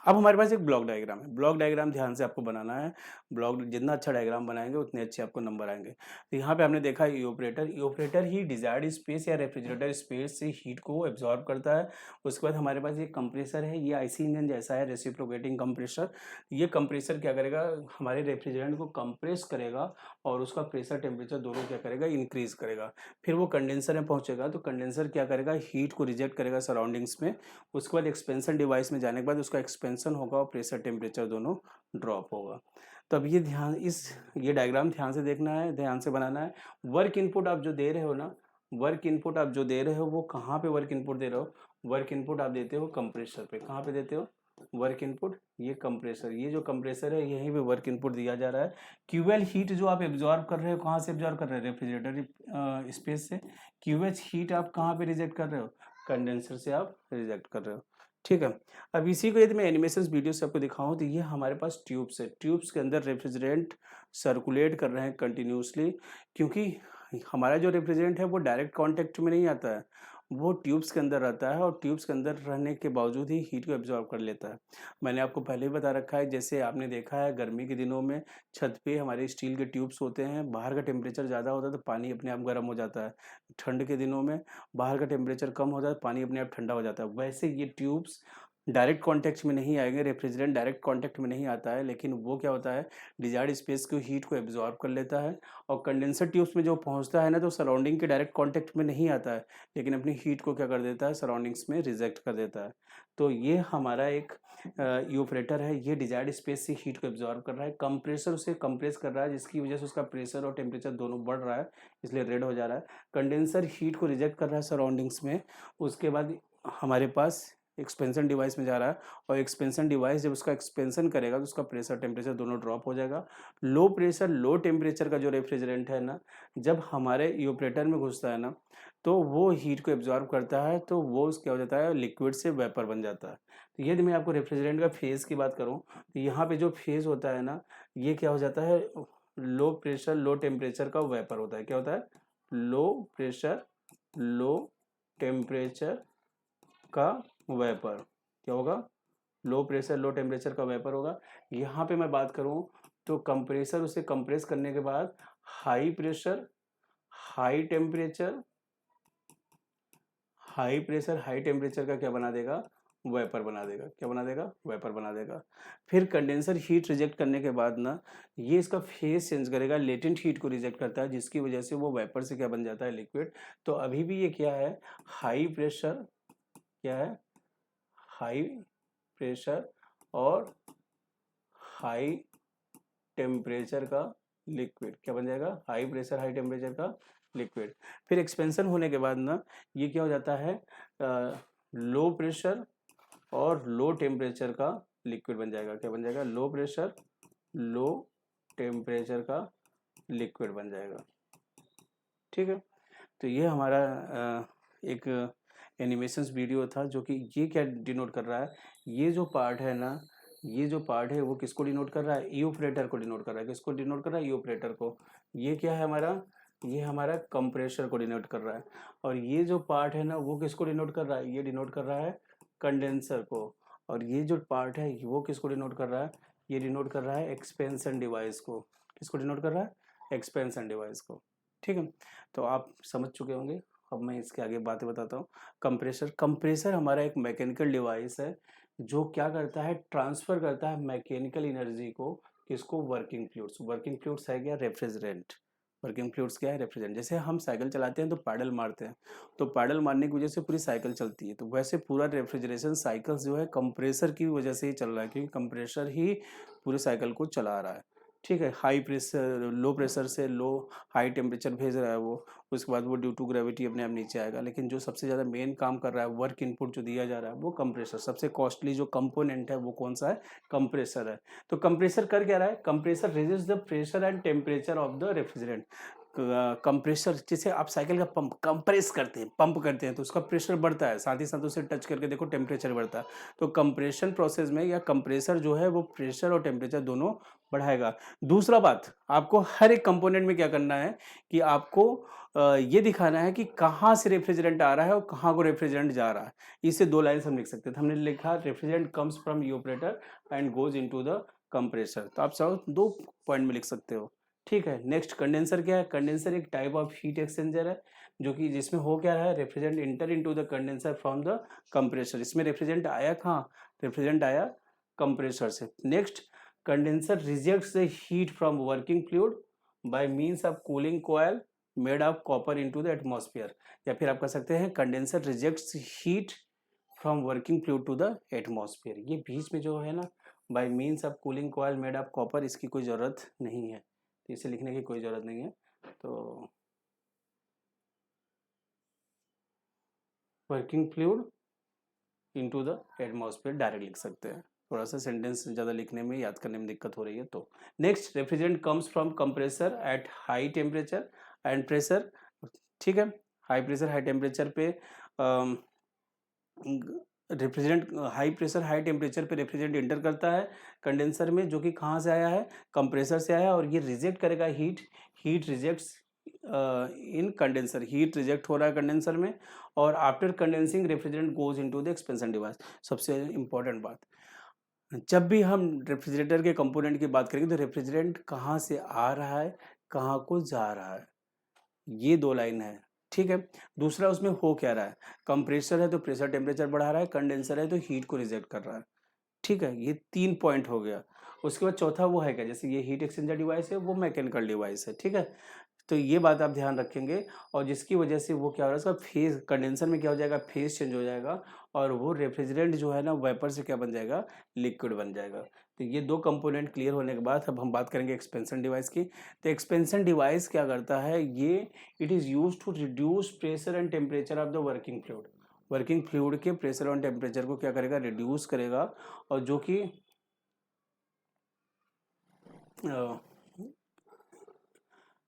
Speaker 1: अब हमारे पास एक ब्लॉक डायग्राम है। ब्लॉक डायग्राम ध्यान से आपको बनाना है, ब्लॉक जितना अच्छा डायग्राम बनाएंगे उतने अच्छे आपको नंबर आएंगे। तो यहाँ पे हमने देखा ईओपरेटर ही डिजायर्ड स्पेस या रेफ्रिजरेटर स्पेस से हीट को एब्जॉर्ब करता है। उसके बाद हमारे पास ये कंप्रेसर है, ये आईसी इंजन जैसा है, रेसिप्रोकेटिंग कंप्रेसर। ये कंप्रेसर क्या करेगा, हमारे रेफ्रिजरेंट को कंप्रेस करेगा और उसका प्रेशर टेम्परेचर दोनों क्या करेगा, इंक्रीज करेगा। फिर वो कंडेंसर में पहुंचेगा तो कंडेंसर क्या करेगा, हीट को रिजेक्ट करेगा सराउंडिंग्स में। उसके बाद एक्सपेंशन डिवाइस में जाने के बाद उसका एक्सपेंशन होगा और प्रेशर टेम्परेचर दोनों ड्रॉप होगा। तो अब ये ध्यान ये डायग्राम ध्यान से देखना है, ध्यान से बनाना है। वर्क इनपुट आप जो दे रहे हो ना, वर्क इनपुट आप जो दे रहे हो वो कहाँ पे वर्क इनपुट दे रहे हो, वर्क इनपुट आप देते हो कंप्रेसर पे। कहाँ पे देते हो वर्क इनपुट, ये कंप्रेसर, ये जो कंप्रेसर है यहीं पे वर्क इनपुट दिया जा रहा है। क्यूएल हीट जो आप एब्जॉर्ब कर रहे हो, कहाँ से एब्जॉर्ब कर रहे हो, रेफ्रिजरेटर स्पेस से। क्यूएच हीट आप कहाँ पे रिजेक्ट कर रहे हो, कंडेंसर से आप रिजेक्ट कर रहे हो, ठीक है। अब इसी को यदि मैं एनिमेशन वीडियो से आपको दिखाऊं तो ये हमारे पास ट्यूब्स है, ट्यूब्स के अंदर रेफ्रिजरेंट सर्कुलेट कर रहे हैं कंटिन्यूसली, क्योंकि हमारा जो रेफ्रिजरेंट है वो डायरेक्ट कांटेक्ट में नहीं आता है, वो ट्यूब्स के अंदर रहता है और ट्यूब्स के अंदर रहने के बावजूद ही हीट को एब्जॉर्ब कर लेता है। मैंने आपको पहले ही बता रखा है, जैसे आपने देखा है गर्मी के दिनों में छत पे हमारे स्टील के ट्यूब्स होते हैं, बाहर का टेम्परेचर ज़्यादा होता है तो पानी अपने आप गर्म हो जाता है। ठंड के दिनों में बाहर का टेम्परेचर कम होता है, पानी अपने आप ठंडा हो जाता है। वैसे ये ट्यूब्स डायरेक्ट कांटेक्ट में नहीं आएंगे, रेफ्रिजरेंट डायरेक्ट कांटेक्ट में नहीं आता है, लेकिन वो क्या होता है, डिजायर्ड स्पेस को हीट को एब्जॉर्ब कर लेता है और कंडेंसर ट्यूब्स में जो पहुंचता है ना तो सराउंडिंग के डायरेक्ट कांटेक्ट में नहीं आता है, लेकिन अपनी हीट को क्या कर देता है, सराउंडिंग्स में रिजेक्ट कर देता है। तो ये हमारा एक यूपरेटर है, ये डिजायर्ड स्पेस से हीट को एब्जॉर्ब कर रहा है, कंप्रेसर उसे कंप्रेस कर रहा है जिसकी वजह से उसका प्रेशर और टेम्परेचर दोनों बढ़ रहा है, इसलिए रेड हो जा रहा है। कंडेंसर हीट को रिजेक्ट कर रहा है सराउंडिंग्स में। उसके बाद हमारे पास एक्सपेंशन डिवाइस में जा रहा है, और एक्सपेंशन डिवाइस जब उसका एक्सपेंशन करेगा तो उसका प्रेशर टेम्परेचर दोनों ड्रॉप हो जाएगा। लो प्रेशर लो टेम्परेचर का जो रेफ्रिजरेंट है ना, जब हमारे इवापोरेटर में घुसता है ना, तो वो हीट को एब्जॉर्ब करता है, तो वो क्या हो जाता है, लिक्विड से वेपर बन जाता है। तो यदि मैं आपको रेफ्रिजरेंट का फेज़ की बात करूँ, तो यहाँ पे जो फेज़ होता है ना, ये क्या हो जाता है, लो प्रेशर लो टेम्परेचर का वेपर होता है। क्या होता है, लो प्रेशर लो टेम्परेचर का वेपर। क्या होगा, लो प्रेशर लो टेम्परेचर का वेपर होगा। यहाँ पे मैं बात करूँ तो कंप्रेसर उसे कंप्रेस करने के बाद high pressure high temperature high pressure high temperature का क्या बना देगा, वेपर बना देगा। क्या बना देगा, वेपर बना देगा। फिर कंडेंसर हीट रिजेक्ट करने के बाद ना, ये इसका फेज चेंज करेगा, लेटेंट हीट को रिजेक्ट करता है, जिसकी वजह से वो वेपर से क्या बन जाता है, लिक्विड। तो अभी भी ये क्या है, हाई प्रेशर, क्या है, हाई प्रेशर और हाई टेम्परेचर का लिक्विड। क्या बन जाएगा, हाई प्रेशर हाई टेम्परेचर का लिक्विड। फिर एक्सपेंशन होने के बाद ना, ये क्या हो जाता है, लो प्रेशर और लो टेम्परेचर का लिक्विड बन जाएगा। क्या बन जाएगा, लो प्रेशर लो टेम्परेचर का लिक्विड बन जाएगा। ठीक है, तो ये हमारा एक एनिमेशंस वीडियो था, जो कि ये क्या डिनोट कर रहा है, ये जो पार्ट है ना, ये जो पार्ट है वो किसको डिनोट कर रहा है, इवापोरेटर को डिनोट कर रहा है। किसको डिनोट कर रहा है, इवापोरेटर को। ये क्या है हमारा, ये हमारा कंप्रेसर को डिनोट कर रहा है। और ये जो पार्ट है ना, वो किसको डिनोट कर रहा है, ये डिनोट कर रहा है कंडेंसर को। और ये जो पार्ट है वो किसको डिनोट कर रहा है, ये डिनोट कर रहा है एक्सपेंशन डिवाइस को। किसको डिनोट कर रहा है, एक्सपेंशन डिवाइस को। ठीक है, तो आप समझ चुके होंगे। अब मैं इसके आगे बातें बताता हूँ। कंप्रेसर, कंप्रेसर हमारा एक मैकेनिकल डिवाइस है, जो क्या करता है, ट्रांसफर करता है मैकेनिकल एनर्जी को, किसको, वर्किंग फ्लूइड्स। वर्किंग फ्लूइड्स है क्या, रेफ्रिजरेंट। वर्किंग फ्लूइड्स क्या है, रेफ्रिजरेंट। जैसे हम साइकिल चलाते हैं तो पैडल मारते हैं, तो पैडल मारने की वजह से पूरी साइकिल चलती है, तो वैसे पूरा रेफ्रिजरेशन साइकिल जो है कंप्रेसर की वजह से ही चल रहा है, क्योंकि कंप्रेसर ही पूरी साइकिल को चला रहा है। ठीक है, हाई प्रेशर लो प्रेशर से लो हाई टेम्परेचर भेज रहा है वो, उसके बाद वो ड्यू टू ग्रेविटी अपने आप नीचे आएगा। लेकिन जो सबसे ज़्यादा मेन काम कर रहा है, वर्क इनपुट जो दिया जा रहा है, वो कंप्रेसर। सबसे कॉस्टली जो कंपोनेंट है वो कौन सा है, कंप्रेसर है। तो कंप्रेसर कर क्या रहा है, compressor raises the pressure and temperature of the refrigerant. Compressor, जैसे आप साइकिल का पंप कंप्रेस करते हैं, पंप करते हैं, तो उसका प्रेशर बढ़ता है, साथ ही साथ उसे टच करके देखो टेम्परेचर बढ़ता है। तो कंप्रेशन प्रोसेस में या कंप्रेसर जो है वो प्रेशर और टेम्परेचर दोनों बढ़ाएगा। दूसरा बात, आपको हर एक कंपोनेंट में क्या करना है कि आपको ये दिखाना है कि कहाँ से रेफ्रिजरेंट आ रहा है और कहाँ को रेफ्रिजरेंट जा रहा है। इससे दो लाइन हम लिख सकते थे। हमने लिखा refrigerant comes from evaporator and goes into the compressor. तो आप सब दो पॉइंट में लिख सकते हो। ठीक है, नेक्स्ट कंडेंसर क्या है, कंडेंसर एक टाइप ऑफ हीट एक्सचेंजर है, जो कि जिसमें हो क्या रहा है, refrigerant enter into the condenser from the compressor. इसमें रेफ्रिजरेंट आया कहाँ, रेफ्रिजरेंट आया कंप्रेसर से। Next, condenser rejects the heat from working fluid by means of cooling coil made of copper into the atmosphere. या फिर आप कह सकते हैं condenser rejects heat from working fluid to the atmosphere. ये बीच में जो है ना, by means of cooling coil made of copper, इसकी कोई ज़रूरत नहीं है, तो इसे लिखने की कोई ज़रूरत नहीं है। तो working fluid into the atmosphere direct लिख सकते हैं। थोड़ा सा सेंटेंस ज़्यादा लिखने में, याद करने में दिक्कत हो रही है तो। Next, refrigerant comes from compressor at high temperature and pressure. ठीक है, हाई प्रेशर हाई टेम्परेचर पे refrigerant, high pressure high temperature पे रेफ्रिजरेंट इंटर करता है कंडेंसर में, जो कि कहाँ से आया है, कंप्रेसर से आया है, और ये रिजेक्ट करेगा हीट। हीट रिजेक्ट्स इन कंडेंसर, हीट रिजेक्ट हो रहा है कंडेंसर में, और after condensing refrigerant goes into the expansion device. सबसे इंपॉर्टेंट बात, जब भी हम रेफ्रिजरेटर के कंपोनेंट की बात करेंगे तो रेफ्रिजरेंट कहाँ से आ रहा है, कहाँ को जा रहा है, ये दो लाइन है। ठीक है, दूसरा उसमें हो क्या रहा है, कंप्रेसर है तो प्रेशर टेम्परेचर बढ़ा रहा है, कंडेंसर है तो हीट को रिजेक्ट कर रहा है। ठीक है, ये 3 पॉइंट हो गया। उसके बाद चौथा वो है क्या, जैसे ये हीट एक्सचेंजर डिवाइस है, वो मैकेनिकल डिवाइस है। ठीक है, तो ये बात आप ध्यान रखेंगे, और जिसकी वजह से वो क्या हो रहा है, उसका फेज, कंडेंसर में क्या हो जाएगा, फेज चेंज हो जाएगा, और वो रेफ्रिजरेंट जो है ना, वेपर से क्या बन जाएगा, लिक्विड बन जाएगा। तो ये दो कंपोनेंट क्लियर होने के बाद अब हम बात करेंगे एक्सपेंशन डिवाइस की। तो एक्सपेंशन डिवाइस क्या करता है, ये it is use to reduce pressure and temperature of the working fluid. Working fluid के प्रेशर और टेम्परेचर को क्या करेगा, रिड्यूस करेगा, और जो कि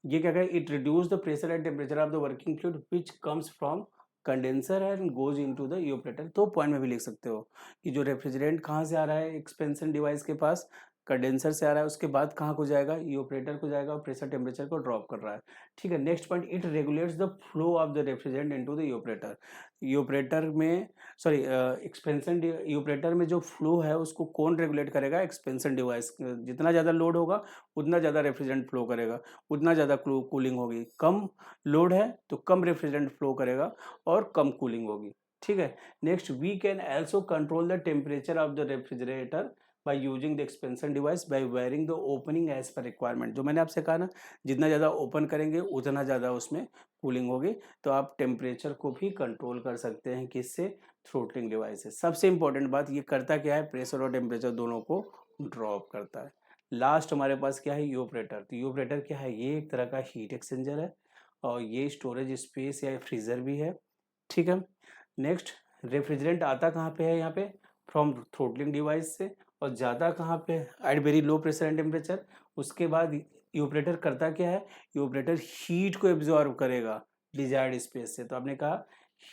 Speaker 1: ये क्या करेगा, it reduce the pressure and temperature of the working fluid which comes from condenser and goes into the evaporator. तो पॉइंट में भी लिख सकते हो कि जो रेफ्रिजरेंट कहाँ से आ रहा है एक्सपेंशन डिवाइस के पास, कंडेंसर से आ रहा है, उसके बाद कहाँ को जाएगा, इवापोरेटर को जाएगा, और प्रेशर टेम्परेचर को ड्रॉप कर रहा है। ठीक है, next point, it regulates the flow of the refrigerant into the evaporator. Evaporator में सॉरी एक्सपेंशन इवापोरेटर में जो फ्लो है उसको कौन रेगुलेट करेगा, एक्सपेंशन डिवाइस। जितना ज़्यादा लोड होगा उतना ज़्यादा रेफ्रिजरेंट फ्लो करेगा, उतना ज़्यादा कूलिंग होगी। कम लोड है तो कम रेफ्रिजरेंट फ्लो करेगा और कम कूलिंग होगी। ठीक है, next, we can also control the temperature of the refrigerator by using the expansion device by varying the opening as per requirement. जो मैंने आपसे कहा ना, जितना ज़्यादा ओपन करेंगे उतना ज़्यादा उसमें कूलिंग होगी। तो आप टेम्परेचर को भी कंट्रोल कर सकते हैं, किससे, थ्रोटलिंग डिवाइस से। सबसे इंपॉर्टेंट बात, ये करता क्या है, प्रेशर और टेम्परेचर दोनों को ड्रॉप करता है। लास्ट हमारे पास क्या है, इवापोरेटर। तो इवापोरेटर क्या है, ये एक तरह का हीट एक्सचेंजर है, और ये स्टोरेज स्पेस या फ्रीजर भी है। ठीक है, नेक्स्ट, रेफ्रिजरेंट आता कहाँ पे है, यहाँ पे फ्रॉम थ्रोटलिंग डिवाइस से, और ज़्यादा कहाँ पे, at very low pressure and temperature. उसके बाद इवापोरेटर करता क्या है, इवापोरेटर हीट को एब्जॉर्ब करेगा डिजायर्ड स्पेस से। तो आपने कहा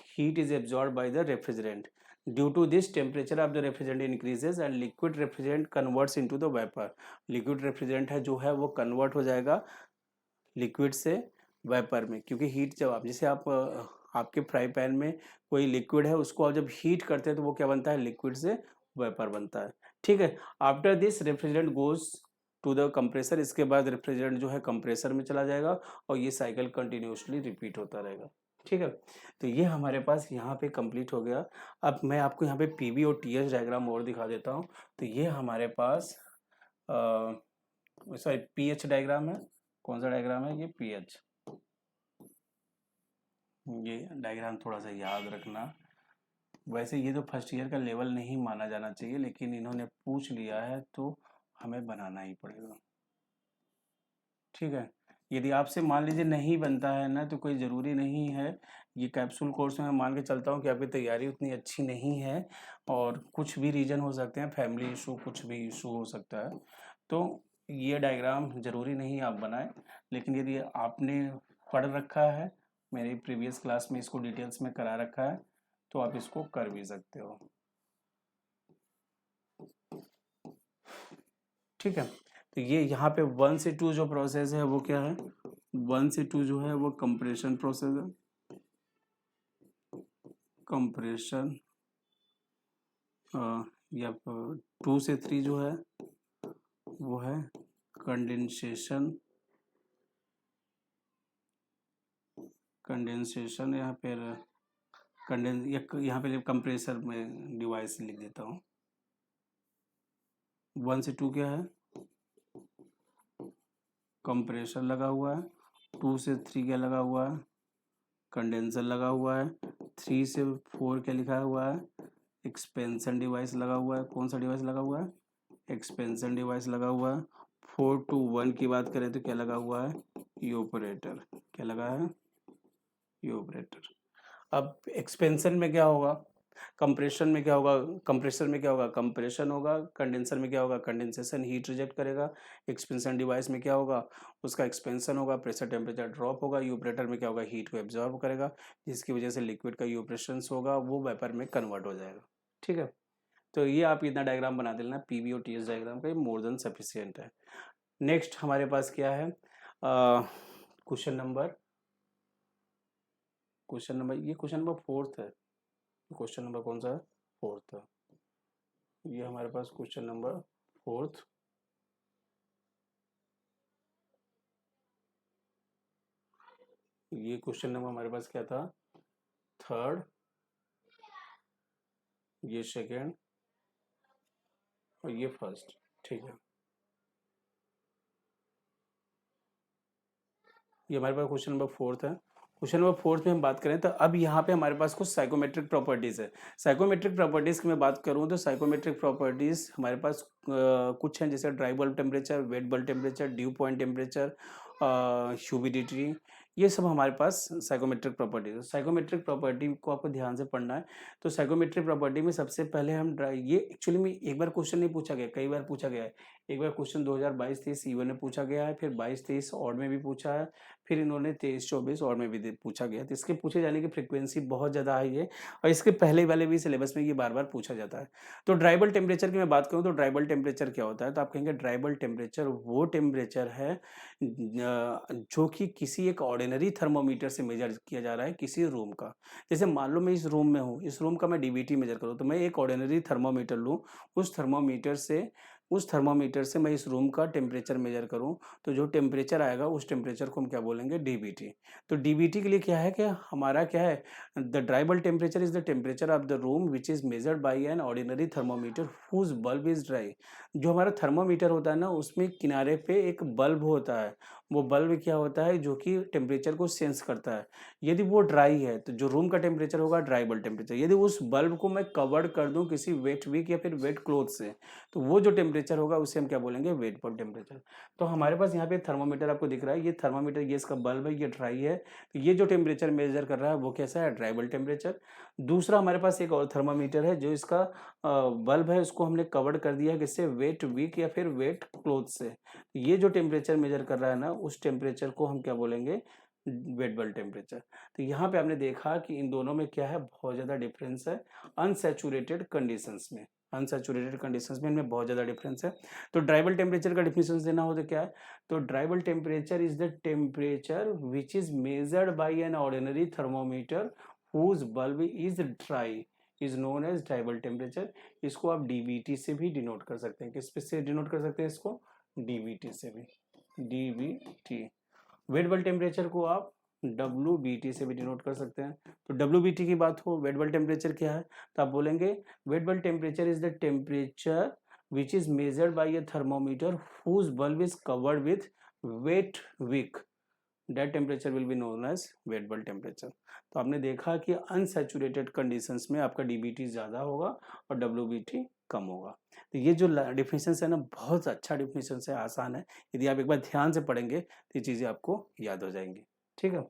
Speaker 1: heat is absorb by the refrigerant. Due to this temperature of the refrigerant increases and liquid refrigerant converts into the vapour. Liquid refrigerant है जो है वो कन्वर्ट हो जाएगा लिक्विड से वेपर में, क्योंकि हीट जब आप, जैसे आप आपके फ्राई पैन में कोई लिक्विड है, उसको आप जब हीट करते हैं तो वो क्या बनता है, लिक्विड से वेपर बनता है। ठीक है, after this refrigerant goes to the compressor. इसके बाद रेफ्रिजरेंट जो है कंप्रेसर में चला जाएगा, और ये साइकिल कंटिन्यूसली रिपीट होता रहेगा। ठीक है, तो ये हमारे पास यहाँ पे कंप्लीट हो गया। अब मैं आपको यहाँ पे पीवी और टीएच डायग्राम और दिखा देता हूँ। तो ये हमारे पास सॉरी पीएच डायग्राम है। कौन सा डायग्राम है, ये पीएच। ये डायग्राम थोड़ा सा याद रखना। वैसे ये तो फर्स्ट ईयर का लेवल नहीं माना जाना चाहिए, लेकिन इन्होंने पूछ लिया है तो हमें बनाना ही पड़ेगा। ठीक है, यदि आपसे मान लीजिए नहीं बनता है ना, तो कोई ज़रूरी नहीं है। ये कैप्सूल कोर्स में मैं मान के चलता हूँ कि आपकी तैयारी उतनी अच्छी नहीं है, और कुछ भी रीज़न हो सकते हैं, फैमिली इशू, कुछ भी इशू हो सकता है। तो ये डायग्राम ज़रूरी नहीं आप बनाएं, लेकिन यदि आपने पढ़ रखा है, मेरी प्रीवियस क्लास में इसको डिटेल्स में करा रखा है, तो आप इसको कर भी सकते हो। ठीक है, तो ये यहाँ पे 1 से 2 जो प्रोसेस है वो क्या है, 1 से 2 जो है वो कंप्रेशन प्रोसेस है। कंप्रेशन, या 2 से 3 जो है वो है कंडेंसेशन। कंडेंसेशन या फिर यहाँ पे कंप्रेसर में डिवाइस लिख देता हूँ। 1 से 2 क्या है, कंप्रेसर लगा हुआ है। 2 से 3 क्या लगा हुआ है, कंडेंसर लगा हुआ है। 3 से 4 क्या लिखा हुआ है, एक्सपेंशन डिवाइस लगा हुआ है। कौन सा डिवाइस लगा हुआ है, एक्सपेंशन डिवाइस लगा हुआ है। 4 to 1 की बात करें तो क्या लगा हुआ है, इवापोरेटर। क्या लगा है, इवापोरेटर। अब एक्सपेंशन में क्या होगा, कंप्रेशन में क्या होगा, कंप्रेसर में क्या होगा, कंप्रेशन होगा। कंडेंसर में क्या होगा, कंडेंसेशन, हीट रिजेक्ट करेगा। एक्सपेंशन डिवाइस में क्या होगा, उसका एक्सपेंशन होगा, प्रेशर टेम्परेचर ड्रॉप होगा। इवापोरेटर में क्या होगा, हीट को एब्जॉर्ब करेगा, जिसकी वजह से लिक्विड का इवापोरेशन होगा, वो वेपर में कन्वर्ट हो जाएगा। ठीक है, तो ये आप इतना डायग्राम बना देना, पीवी और टीएस डायग्राम का, ये मोर देन सफिशियंट है। नेक्स्ट हमारे पास क्या है, क्वेश्चन नंबर ये क्वेश्चन नंबर 4 है। क्वेश्चन नंबर कौन सा है, 4 है। ये हमारे पास क्वेश्चन नंबर 4। ये क्वेश्चन नंबर हमारे पास क्या था, 3, ये 2 और ये 1। ठीक है, ये हमारे पास क्वेश्चन नंबर 4 है। क्वेश्चन नंबर 4 में हम बात करें तो अब यहाँ पे हमारे पास कुछ साइकोमेट्रिक प्रॉपर्टीज है। साइकोमेट्रिक प्रॉपर्टीज की मैं बात करूँ तो साइकोमेट्रिक प्रॉपर्टीज हमारे पास कुछ हैं, जैसे dry bulb temperature, wait bulb temperature, due point temperature, humidity, ये सब हमारे पास साइकोमेट्रिक प्रॉपर्टी है। साइकोमेट्रिक प्रॉपर्टी को आपको ध्यान से पढ़ना है। तो साइकोमेट्रिक प्रॉपर्टी में सबसे पहले हम ये एक्चुअली में एक बार क्वेश्चन नहीं पूछा गया, कई बार पूछा गया है। एक बार क्वेश्चन 2022-23 ईवन में पूछा गया है, फिर 22-23 ऑड में भी पूछा है, फिर इन्होंने 23-24 ऑड में भी पूछा गया। तो इसके पूछे जाने की फ्रिक्वेंसी बहुत ज़्यादा हाई है और इसके पहले वाले भी सिलेबस में ये बार बार पूछा जाता है। तो ड्राइबल टेम्परेचर की मैं बात करूँ तो ड्राइबल टेम्परेचर क्या होता है, तो आप कहेंगे ड्राइबल टेम्परेचर वो टेम्परेचर है जो कि किसी एक ऑर्डिनरी थर्मोमीटर से मेजर किया जा रहा है किसी रूम का। जैसे मान लो मैं इस रूम में हूँ, इस रूम का मैं डीबीटी मेजर करूँ, तो मैं एक ऑर्डिनरी थर्मोमीटर लूँ, उस थर्मोमीटर से मैं इस रूम का टेम्परेचर मेजर करूँ, तो जो टेम्परेचर आएगा उस टेम्परेचर को हम क्या बोलेंगे, डीबीटी। तो डीबीटी के लिए क्या है कि हमारा क्या है, the dry bulb temperature is the temperature of the room which is measured by an ordinary thermometer whose bulb is dry. जो हमारा थर्मोमीटर होता है ना, उसमें किनारे पे एक बल्ब होता है, वो बल्ब क्या होता है जो कि टेम्परेचर को सेंस करता है। यदि वो ड्राई है तो जो रूम का टेम्परेचर होगा ड्राइबल टेम्परेचर। यदि उस बल्ब को मैं कवर्ड कर दूं किसी वेट विक या फिर वेट क्लॉथ से, तो वो जो टेम्परेचर होगा उसे हम क्या बोलेंगे, वेट बल्ब टेम्परेचर। तो हमारे पास यहाँ पे थर्मोमीटर आपको दिख रहा है, ये थर्मोमीटर, ये इसका बल्ब है, ये ड्राई है, तो ये जो टेम्परेचर मेजर कर रहा है वो कैसा है, ड्राइबल टेम्परेचर। दूसरा हमारे पास एक और थर्मोमीटर है, जो इसका बल्ब है उसको हमने कवर्ड कर दिया है किससे, वेट विक या फिर वेट क्लॉथ से। ये जो टेम्परेचर मेजर कर रहा है ना, उस टेम्परेचर को हम क्या बोलेंगे, वेट बल्ब टेम्परेचर। तो यहाँ पे आपने देखा कि इन दोनों में क्या है, बहुत ज़्यादा डिफरेंस है अनसैचुरेटेड कंडीशंस में। अनसैचुरेटेड कंडीशंस में इनमें बहुत ज़्यादा डिफरेंस है। तो ड्राइबल टेम्परेचर का डिफिनेशन देना हो तो क्या है, तो dry bulb temperature is the temperature which is measured by an ordinary thermometer whose bulb is dry is known as dry bulb temperature. इसको आप डीबीटी से भी डिनोट कर सकते हैं। किस से डिनोट कर सकते हैं इसको, डीबीटी से भी, डीबीटी। वेट बल्ब टेम्परेचर को आप WBT से भी डिनोट कर सकते हैं। तो WBT की बात हो, वेट बल्ब टेम्परेचर क्या है, तो आप बोलेंगे wet bulb temperature is the temperature which is measured by a thermometer whose bulb is covered with wet wick, that temperature will be known as wet bulb temperature. तो आपने देखा कि unsaturated conditions में आपका DBT ज़्यादा होगा और WBT कम होगा। तो ये जो डिफिनेशन है ना, बहुत अच्छा डिफिनेशन है, आसान है। यदि आप एक बार ध्यान से पढ़ेंगे तो ये चीज़ें आपको याद हो जाएंगी। ठीक है।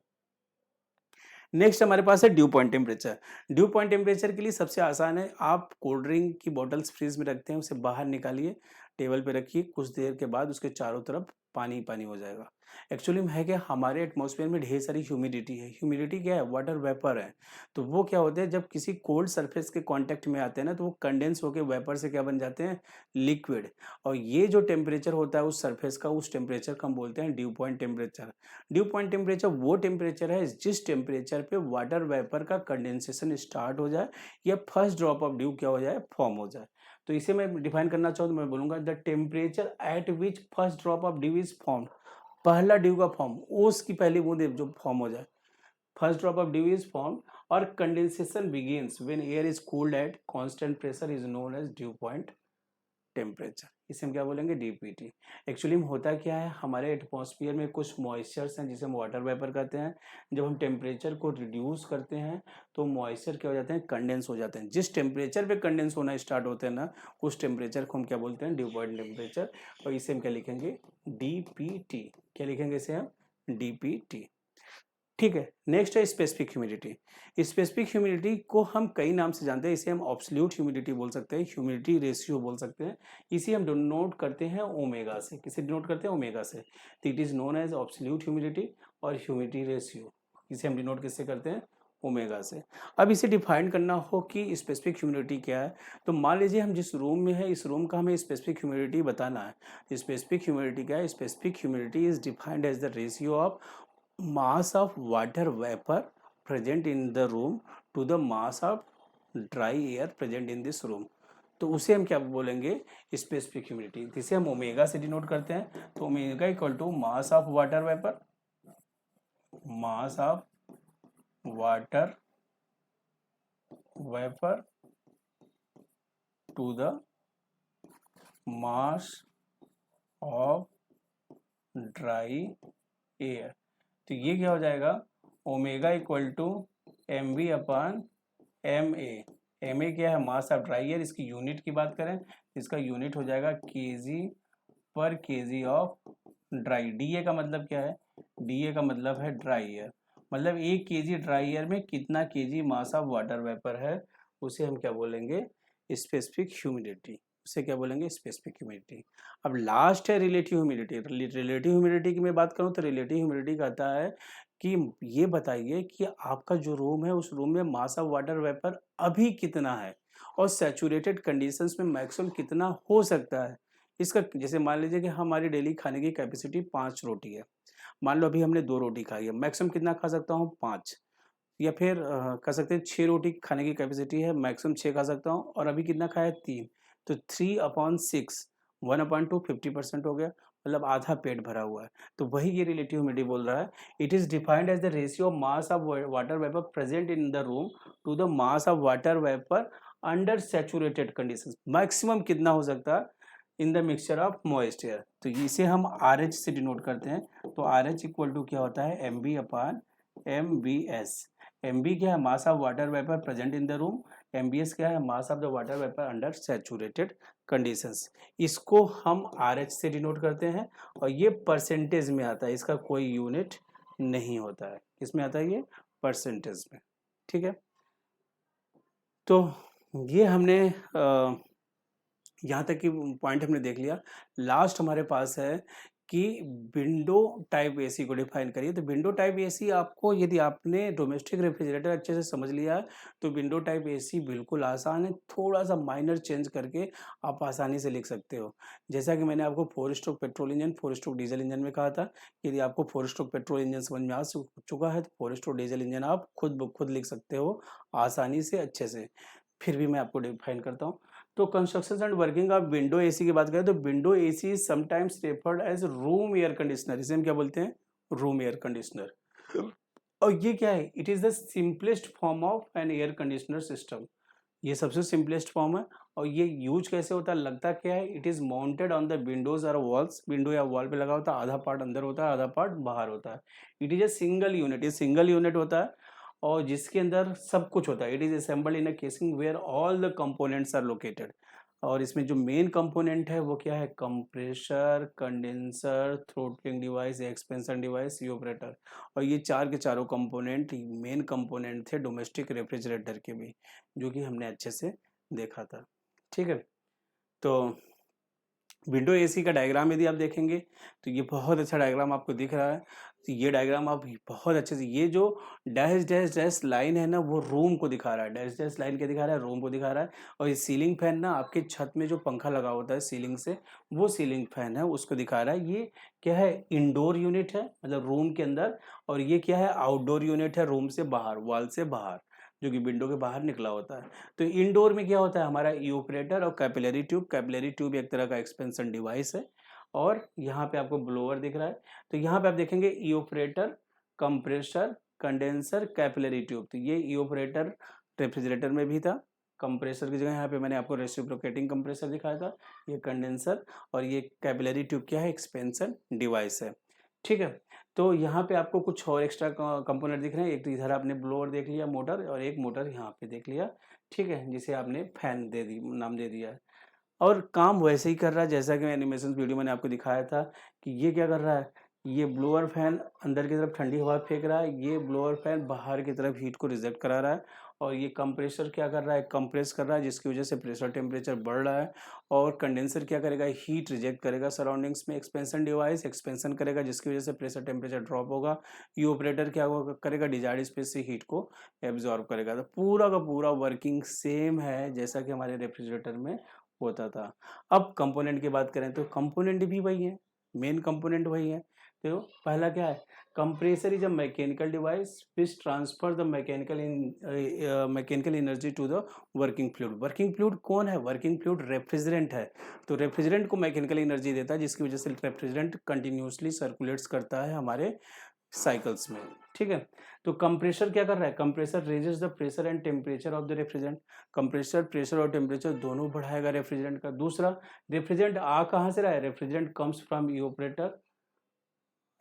Speaker 1: नेक्स्ट हमारे पास है due point temperature. Due point temperature के लिए सबसे आसान है, आप कोल्ड ड्रिंक की बॉटल्स फ्रीज में रखते हैं, उसे बाहर निकालिए, टेबल पे रखिए, कुछ देर के बाद उसके चारों तरफ पानी पानी हो जाएगा। एक्चुअली में है कि हमारे एटमॉस्फेयर में ढेर सारी ह्यूमिडिटी है। ह्यूमिडिटी क्या है, वाटर वेपर है। तो वो क्या होते हैं, जब किसी कोल्ड सरफेस के कांटेक्ट में आते हैं ना, तो वो कंडेंस होकर वेपर से क्या बन जाते हैं, लिक्विड। और ये जो टेम्परेचर होता है उस सरफेस का, उस टेम्परेचर को हम बोलते हैं due point temperature. Due point temperature वो टेम्परेचर है जिस टेम्परेचर पे वाटर वेपर का कंडेंसेशन स्टार्ट हो जाए या फर्स्ट ड्रॉप ऑफ ड्यू क्या हो जाए, फॉर्म हो जाए। तो इसे मैं डिफाइन करना चाहूँ तो मैं बोलूंगा the temperature at which first drop of dew is form. पहला ड्यू का फॉर्म, ओस की पहली बूंद जो फॉर्म हो जाए, first drop of dew is form, और condensation begins when air is cooled at constant pressure is known as dew point temperature. इसे हम क्या बोलेंगे, DPT। एक्चुअली में होता क्या है, हमारे एटमॉस्फेयर में कुछ मॉइस्चर्स हैं जिसे हम वाटर वेपर कहते हैं। जब हम टेम्परेचर को रिड्यूस करते हैं तो मॉइस्चर क्या हो जाते हैं, कंडेंस हो जाते हैं। जिस टेम्परेचर पे कंडेंस होना स्टार्ट होते हैं ना, उस टेम्परेचर को हम क्या बोलते हैं, ड्यू पॉइंट टेम्परेचर। और इसे हम क्या लिखेंगे, DPT। क्या लिखेंगे इसे हम, DPT। ठीक है। नेक्स्ट है स्पेसिफिक ह्यूमिडिटी। स्पेसिफिक ह्यूमिडिटी को हम कई नाम से जानते हैं। इसे हम ऑब्सोल्यूट ह्यूमिडिटी बोल सकते हैं, ह्यूमिडिटी रेशियो बोल सकते हैं। इसे हम डिनोट करते हैं ओमेगा से। किसे डिनोट करते हैं, ओमेगा से। तो it is known as absolute humidity और ह्यूमिडिटी रेशियो। इसे हम डिनोट किससे करते हैं, ओमेगा से। अब इसे डिफाइन करना हो कि स्पेसिफिक ह्यूमिडिटी क्या है, तो मान लीजिए हम जिस रूम में है, इस रूम का हमें स्पेसिफिक ह्यूमिडिटी बताना है। स्पेसिफिक ह्यूमिडिटी क्या है, specific humidity is defined as the ratio of mass of water vapor present in the room to the mass of dry air present in this room। तो उसे हम क्या बोलेंगे, स्पेसिफिक ह्यूमिडिटी। जिसे हम ओमेगा से डिनोट करते हैं। तो omega equal to mass of water vapour, mass of water vapour to the mass of dry air. तो ये क्या हो जाएगा, omega equal to MV upon MA। MA क्या है, मास ऑफ ड्राई एयर। इसकी यूनिट की बात करें, इसका यूनिट हो जाएगा kg पर kg ऑफ ड्राई। DA का मतलब क्या है, DA का मतलब है ड्राई एयर, मतलब 1 केजी ड्राई एयर में कितना KG mass of water vapour है, उसे हम क्या बोलेंगे, स्पेसिफिक ह्यूमिडिटी। उसे क्या बोलेंगे, स्पेसिफिक ह्यूमिडिटी। अब लास्ट है रिलेटिव ह्यूमिडिटी। रिलेटिव ह्यूमिडिटी की मैं बात करूं तो रिलेटिव ह्यूमिडिटी कहता है कि ये बताइए कि आपका जो रूम है उस रूम में मास ऑफ वाटर वेपर अभी कितना है और सैचुरेटेड कंडीशंस में मैक्सिमम कितना हो सकता है। इसका जैसे मान लीजिए कि हमारी डेली खाने की कैपेसिटी 5 रोटी है, मान लो अभी हमने 2 रोटी खाई है, मैक्सिमम कितना खा सकता हूँ, 5। या फिर कह सकते हैं 6 रोटी खाने की कैपेसिटी है, मैक्सिमम 6 खा सकता हूँ और अभी कितना खाया, 3। तो 3/6, 1/2, 50% हो गया, मतलब आधा पेट भरा हुआ है। तो वही ये रिलेटिव ह्यूमिडिटी बोल रहा है, it is defined as the ratio of mass of water vapour present in the room to the mass of water vapour under saturated conditions. Maximum कितना हो सकता है in the mixture of moist air. तो इसे हम RH से denote करते हैं। तो RH इक्वल टू क्या होता है, MB/MBS। MB क्या है, mass of water vapour present in the room. MBS क्या है, mass of the water vapour under saturated conditions. इसको हम RH से डिनोट करते हैं और ये परसेंटेज में आता है, इसका कोई यूनिट नहीं होता है। किसमें आता है, ये परसेंटेज में। ठीक है, तो ये हमने यहाँ तक की पॉइंट हमने देख लिया। लास्ट हमारे पास है कि विंडो टाइप एसी को डिफाइन करिए। तो विंडो टाइप एसी आपको, यदि आपने डोमेस्टिक रेफ्रिजरेटर अच्छे से समझ लिया है तो विंडो टाइप एसी बिल्कुल आसान है, थोड़ा सा माइनर चेंज करके आप आसानी से लिख सकते हो। जैसा कि मैंने आपको 4 stroke petrol engine, 4 stroke diesel engine में कहा था, यदि आपको 4 स्ट्रोक पेट्रोल इंजन समझ में आ चुका है तो 4 स्ट्रोक डीजल इंजन आप खुद ब खुद लिख सकते हो आसानी से, अच्छे से। फिर भी मैं आपको डिफाइन करता हूँ। तो construction and working of window AC की बात करें तो window AC is sometimes referred as room air conditioner. इसे हम क्या बोलते हैं, रूम एयर कंडीशनर। और ये क्या है, it is the simplest form of an air conditioner system. ये सबसे सिंपलेस्ट फॉर्म है। और ये यूज कैसे होता है, लगता क्या है, it is mounted on the Windows और वॉल्स। विंडो या वॉल पे लगा होता है, आधा पार्ट अंदर होता है, आधा पार्ट बाहर होता है। It is a single unit, ये सिंगल यूनिट होता है और जिसके अंदर सब कुछ होता है। It is assembled in a casing where all the components are located. और इसमें जो मेन कंपोनेंट है वो क्या है, compressor, condenser, throttling device, expansion device, evaporator. और ये चार के चारों कंपोनेंट मेन कंपोनेंट थे डोमेस्टिक रेफ्रिजरेटर के भी, जो कि हमने अच्छे से देखा था। ठीक है, तो विंडो एसी का डायग्राम यदि आप देखेंगे तो ये बहुत अच्छा डायग्राम आपको दिख रहा है। तो ये डायग्राम आप बहुत अच्छे से, ये जो डैश डैश डैश लाइन है ना वो रूम को दिखा रहा है, डैश डैश लाइन क्या दिखा रहा है, रूम को दिखा रहा है। और ये सीलिंग फैन ना आपके छत में जो पंखा लगा होता है सीलिंग से, वो सीलिंग फैन है, उसको दिखा रहा है। ये क्या है, इंडोर यूनिट है, मतलब रूम के अंदर। और ये क्या है, आउटडोर यूनिट है, रूम से बाहर, वॉल से बाहर, जो कि विंडो के बाहर निकला होता है। तो इंडोर में क्या होता है, हमारा इवेपोरेटर और कैपिलरी ट्यूब। कैपिलरी ट्यूब एक तरह का एक्सपेंशन डिवाइस है। और यहाँ पे आपको ब्लोअर दिख रहा है। तो यहाँ पे आप देखेंगे evaporator, compressor, condenser, capillary tube. तो ये इवेपोरेटर रेफ्रिजरेटर में भी था, कंप्रेसर की जगह यहाँ पे मैंने आपको रेसिप्रोकेटिंग कंप्रेसर दिखाया था। ये कंडेंसर और ये कैपिलरी ट्यूब क्या है, एक्सपेंशन डिवाइस है। ठीक है, तो यहाँ पे आपको कुछ और एक्स्ट्रा कंपोनेंट दिख रहे हैं। एक तो इधर आपने ब्लोअर देख लिया, मोटर, और एक मोटर यहाँ पे देख लिया। ठीक है, जिसे आपने फैन दे दी, नाम दे दिया है। और काम वैसे ही कर रहा है जैसा कि एनिमेशन वीडियो मैंने आपको दिखाया था कि ये क्या कर रहा है, ये ब्लोअर फैन अंदर की तरफ ठंडी हवा फेंक रहा है, ये ब्लोअर फैन बाहर की तरफ हीट को रिजेक्ट करा रहा है। और ये कंप्रेसर क्या कर रहा है, कंप्रेस कर रहा है, जिसकी वजह से प्रेशर टेम्परेचर बढ़ रहा है। और कंडेंसर क्या करेगा, हीट रिजेक्ट करेगा सराउंडिंग्स में। एक्सपेंशन डिवाइस एक्सपेंशन करेगा, जिसकी वजह से प्रेशर टेम्परेचर ड्रॉप होगा। ऑपरेटर क्या करेगा, डिजायर्ड स्पेस से हीट को एब्जॉर्ब करेगा। तो पूरा का पूरा वर्किंग सेम है जैसा कि हमारे रेफ्रिजरेटर में होता था। अब कंपोनेंट की बात करें तो कंपोनेंट भी वही है, मेन कंपोनेंट वही है। तो पहला क्या है, compressor is a mechanical device which transfer the mechanical energy to the working fluid. Working fluid कौन है, वर्किंग फ्लूइड रेफ्रिजरेंट है। तो रेफ्रिजरेंट को मैकेनिकल एनर्जी देता है, जिसकी वजह से रेफ्रिजरेंट कंटिन्यूसली सर्कुलेट्स करता है हमारे साइकिल्स में। ठीक है, तो कंप्रेसर क्या कर रहा है, compressor raises the pressure and temperature of the refrigerant. Compressor pressure और टेम्परेचर दोनों बढ़ाएगा रेफ्रिजरेंट का। दूसरा, रेफ्रिजरेंट आ कहाँ से रहा है, refrigerant comes from evaporator.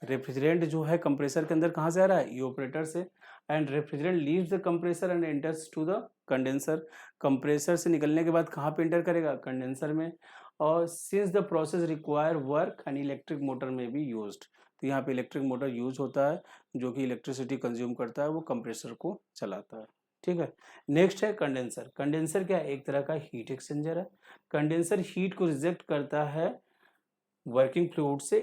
Speaker 1: Refrigerant जो है कंप्रेसर के अंदर कहाँ से आ रहा है, इवेपोरेटर से। And refrigerant leaves the compressor and enters to the condenser. Compressor से निकलने के बाद कहाँ पे एंटर करेगा, कंडेंसर में। और since the process require work and electric motor में बी यूज्ड। तो यहाँ पे इलेक्ट्रिक मोटर यूज होता है जो कि इलेक्ट्रिसिटी कंज्यूम करता है, वो कंप्रेसर को चलाता है। ठीक है। नेक्स्ट है कंडेंसर। कंडेंसर क्या है? एक तरह का हीट एक्सचेंजर है। कंडेंसर हीट को रिजेक्ट करता है वर्किंग फ्लूइड से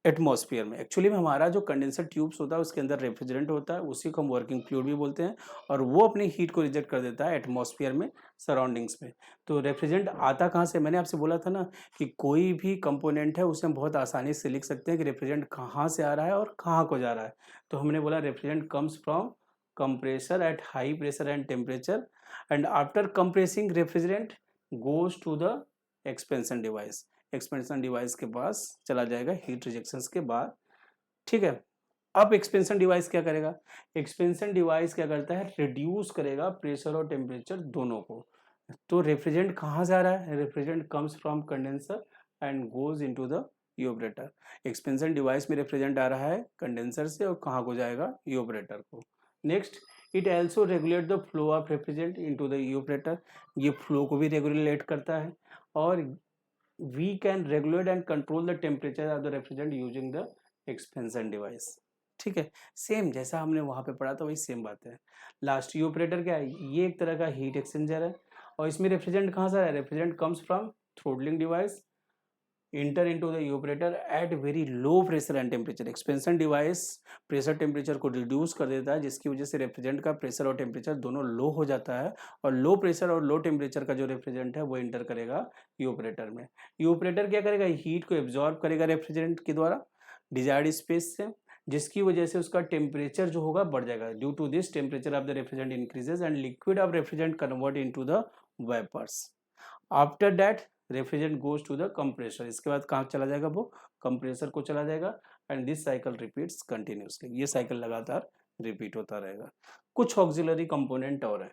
Speaker 1: एटमॉस्फेयर में। एक्चुअली में हमारा जो कंडेंसर ट्यूब्स होता है उसके अंदर रेफ्रिजरेंट होता है, उसी को हम वर्किंग फ्लूइड भी बोलते हैं, और वो अपनी हीट को रिजेक्ट कर देता है एटमॉस्फेयर में, सराउंडिंग्स में। तो रेफ्रिजरेंट आता कहाँ से? मैंने आपसे बोला था ना कि कोई भी कंपोनेंट है उसे हम बहुत आसानी से लिख सकते हैं कि रेफ्रिजरेंट कहाँ से आ रहा है और कहाँ को जा रहा है। तो हमने बोला refrigerant comes from compressor at high pressure and temperature, and after compressing refrigerant goes to the expansion device। Expansion device के पास चला जाएगा हीट रिजेक्शन के बाद। ठीक है। अब एक्सपेंशन डिवाइस क्या करेगा? एक्सपेंशन डिवाइस क्या करता है? रिड्यूस करेगा प्रेशर और टेम्परेचर दोनों को। तो रेफ्रिजरेंट कहाँ से आ रहा है? Refrigerant comes from condenser and goes into the evaporator. Expansion device में रेफ्रिजरेंट आ रहा है कंडेंसर से, और कहाँ को जाएगा? इवोपरेटर को। Next, it also regulate the flow of refrigerant into the evaporator. ये फ्लो को भी रेगुलेट करता है। और we can regulate and control the temperature of the refrigerant using the expansion device। ठीक है। सेम जैसा हमने वहां पे पढ़ा था वही सेम बात है। लास्ट इवोपरेटर क्या है? ये एक तरह का हीट एक्सचेंजर है, और इसमें रेफ्रिजरेंट कहाँ से आ रहा है? Refrigerant comes from throttling device enter into the evaporator at very low pressure and temperature। Expansion device pressure temperature को रिड्यूस कर देता है, जिसकी वजह से रेफ्रिजरेंट का प्रेशर और टेम्परेचर दोनों लो हो जाता है, और लो प्रेशर और लो टेम्परेचर का जो रेफ्रिजरेंट है वो इंटर करेगा इवोपरेटर में। इवोपरेटर क्या करेगा? हीट को एब्जॉर्ब करेगा रेफ्रिजरेंट के द्वारा डिजायर्ड स्पेस से, जिसकी वजह से उसका टेम्परेचर जो होगा बढ़ जाएगा। Due to this temperature of the refrigerant increases and liquid of refrigerant convert into the vapours. After that refrigerant goes to the compressor. इसके बाद कहाँ चला जाएगा? वो कंप्रेसर को चला जाएगा, and this cycle repeats continuously. ये साइकिल लगातार रिपीट होता रहेगा। कुछ ऑक्सिलरी कंपोनेंट और है।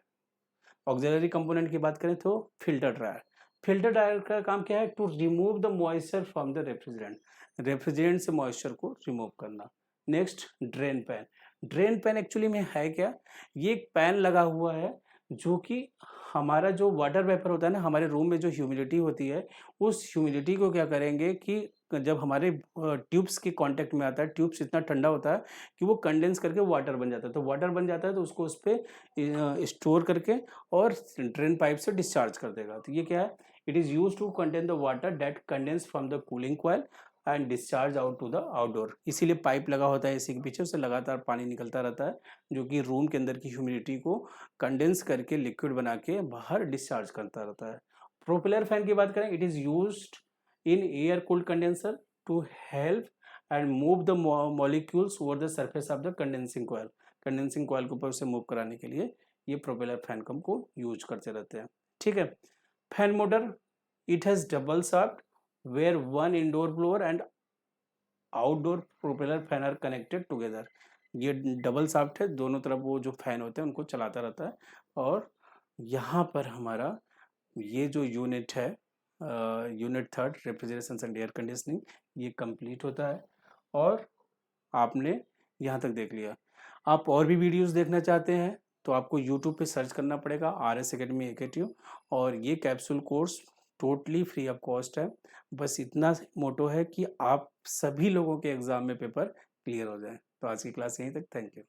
Speaker 1: ऑक्सिलरी कंपोनेंट की बात करें तो फिल्टर ड्रायर। फिल्टर ड्रायर का काम क्या है? To remove the moisture from the refrigerant. Refrigerant से मॉइस्चर को रिमूव करना। Next, drain pan. Drain pan actually में है क्या? ये एक पैन लगा हुआ है जो कि हमारा जो वाटर वेपर होता है ना, हमारे रूम में जो ह्यूमिडिटी होती है, उस ह्यूमिडिटी को क्या करेंगे कि जब हमारे ट्यूब्स के कांटेक्ट में आता है, ट्यूब्स इतना ठंडा होता है कि वो कंडेंस करके वाटर बन जाता है। तो वाटर बन जाता है तो उसको उस पर स्टोर करके और ड्रेन पाइप से डिस्चार्ज कर देगा। तो ये क्या है? It is use to contain the water that condense from the cooling coil and discharge out to the outdoor. इसीलिए पाइप लगा होता है एसी के पीछे, उससे लगातार पानी निकलता रहता है, जो कि रूम के अंदर की ह्यूमिडिटी को कंडेंस करके लिक्विड बना के बाहर डिस्चार्ज करता रहता है। प्रोपेलर फैन की बात करें, it is used in air cooled condenser to help and move the molecules over the surface of the condensing coil. Condensing coil के ऊपर उसे मूव कराने के लिए ये प्रोपेलर फैन को यूज करते रहते हैं। ठीक है। Fan motor, it has double shaft where one indoor blower and outdoor propeller fan are connected together। ये डबल शाफ्ट है, दोनों तरफ वो जो फैन होते हैं उनको चलाता रहता है। और यहाँ पर हमारा ये जो यूनिट है, unit third refrigeration and air conditioning, ये कंप्लीट होता है। और आपने यहाँ तक देख लिया। आप और भी वीडियोस देखना चाहते हैं तो आपको यूट्यूब पे सर्च करना पड़ेगा RS Academy AKTU, और ये capsule course totally free of cost है। बस इतना मोटो है कि आप सभी लोगों के एग्जाम में पेपर क्लियर हो जाए। तो आज की क्लास यहीं तक। Thank you.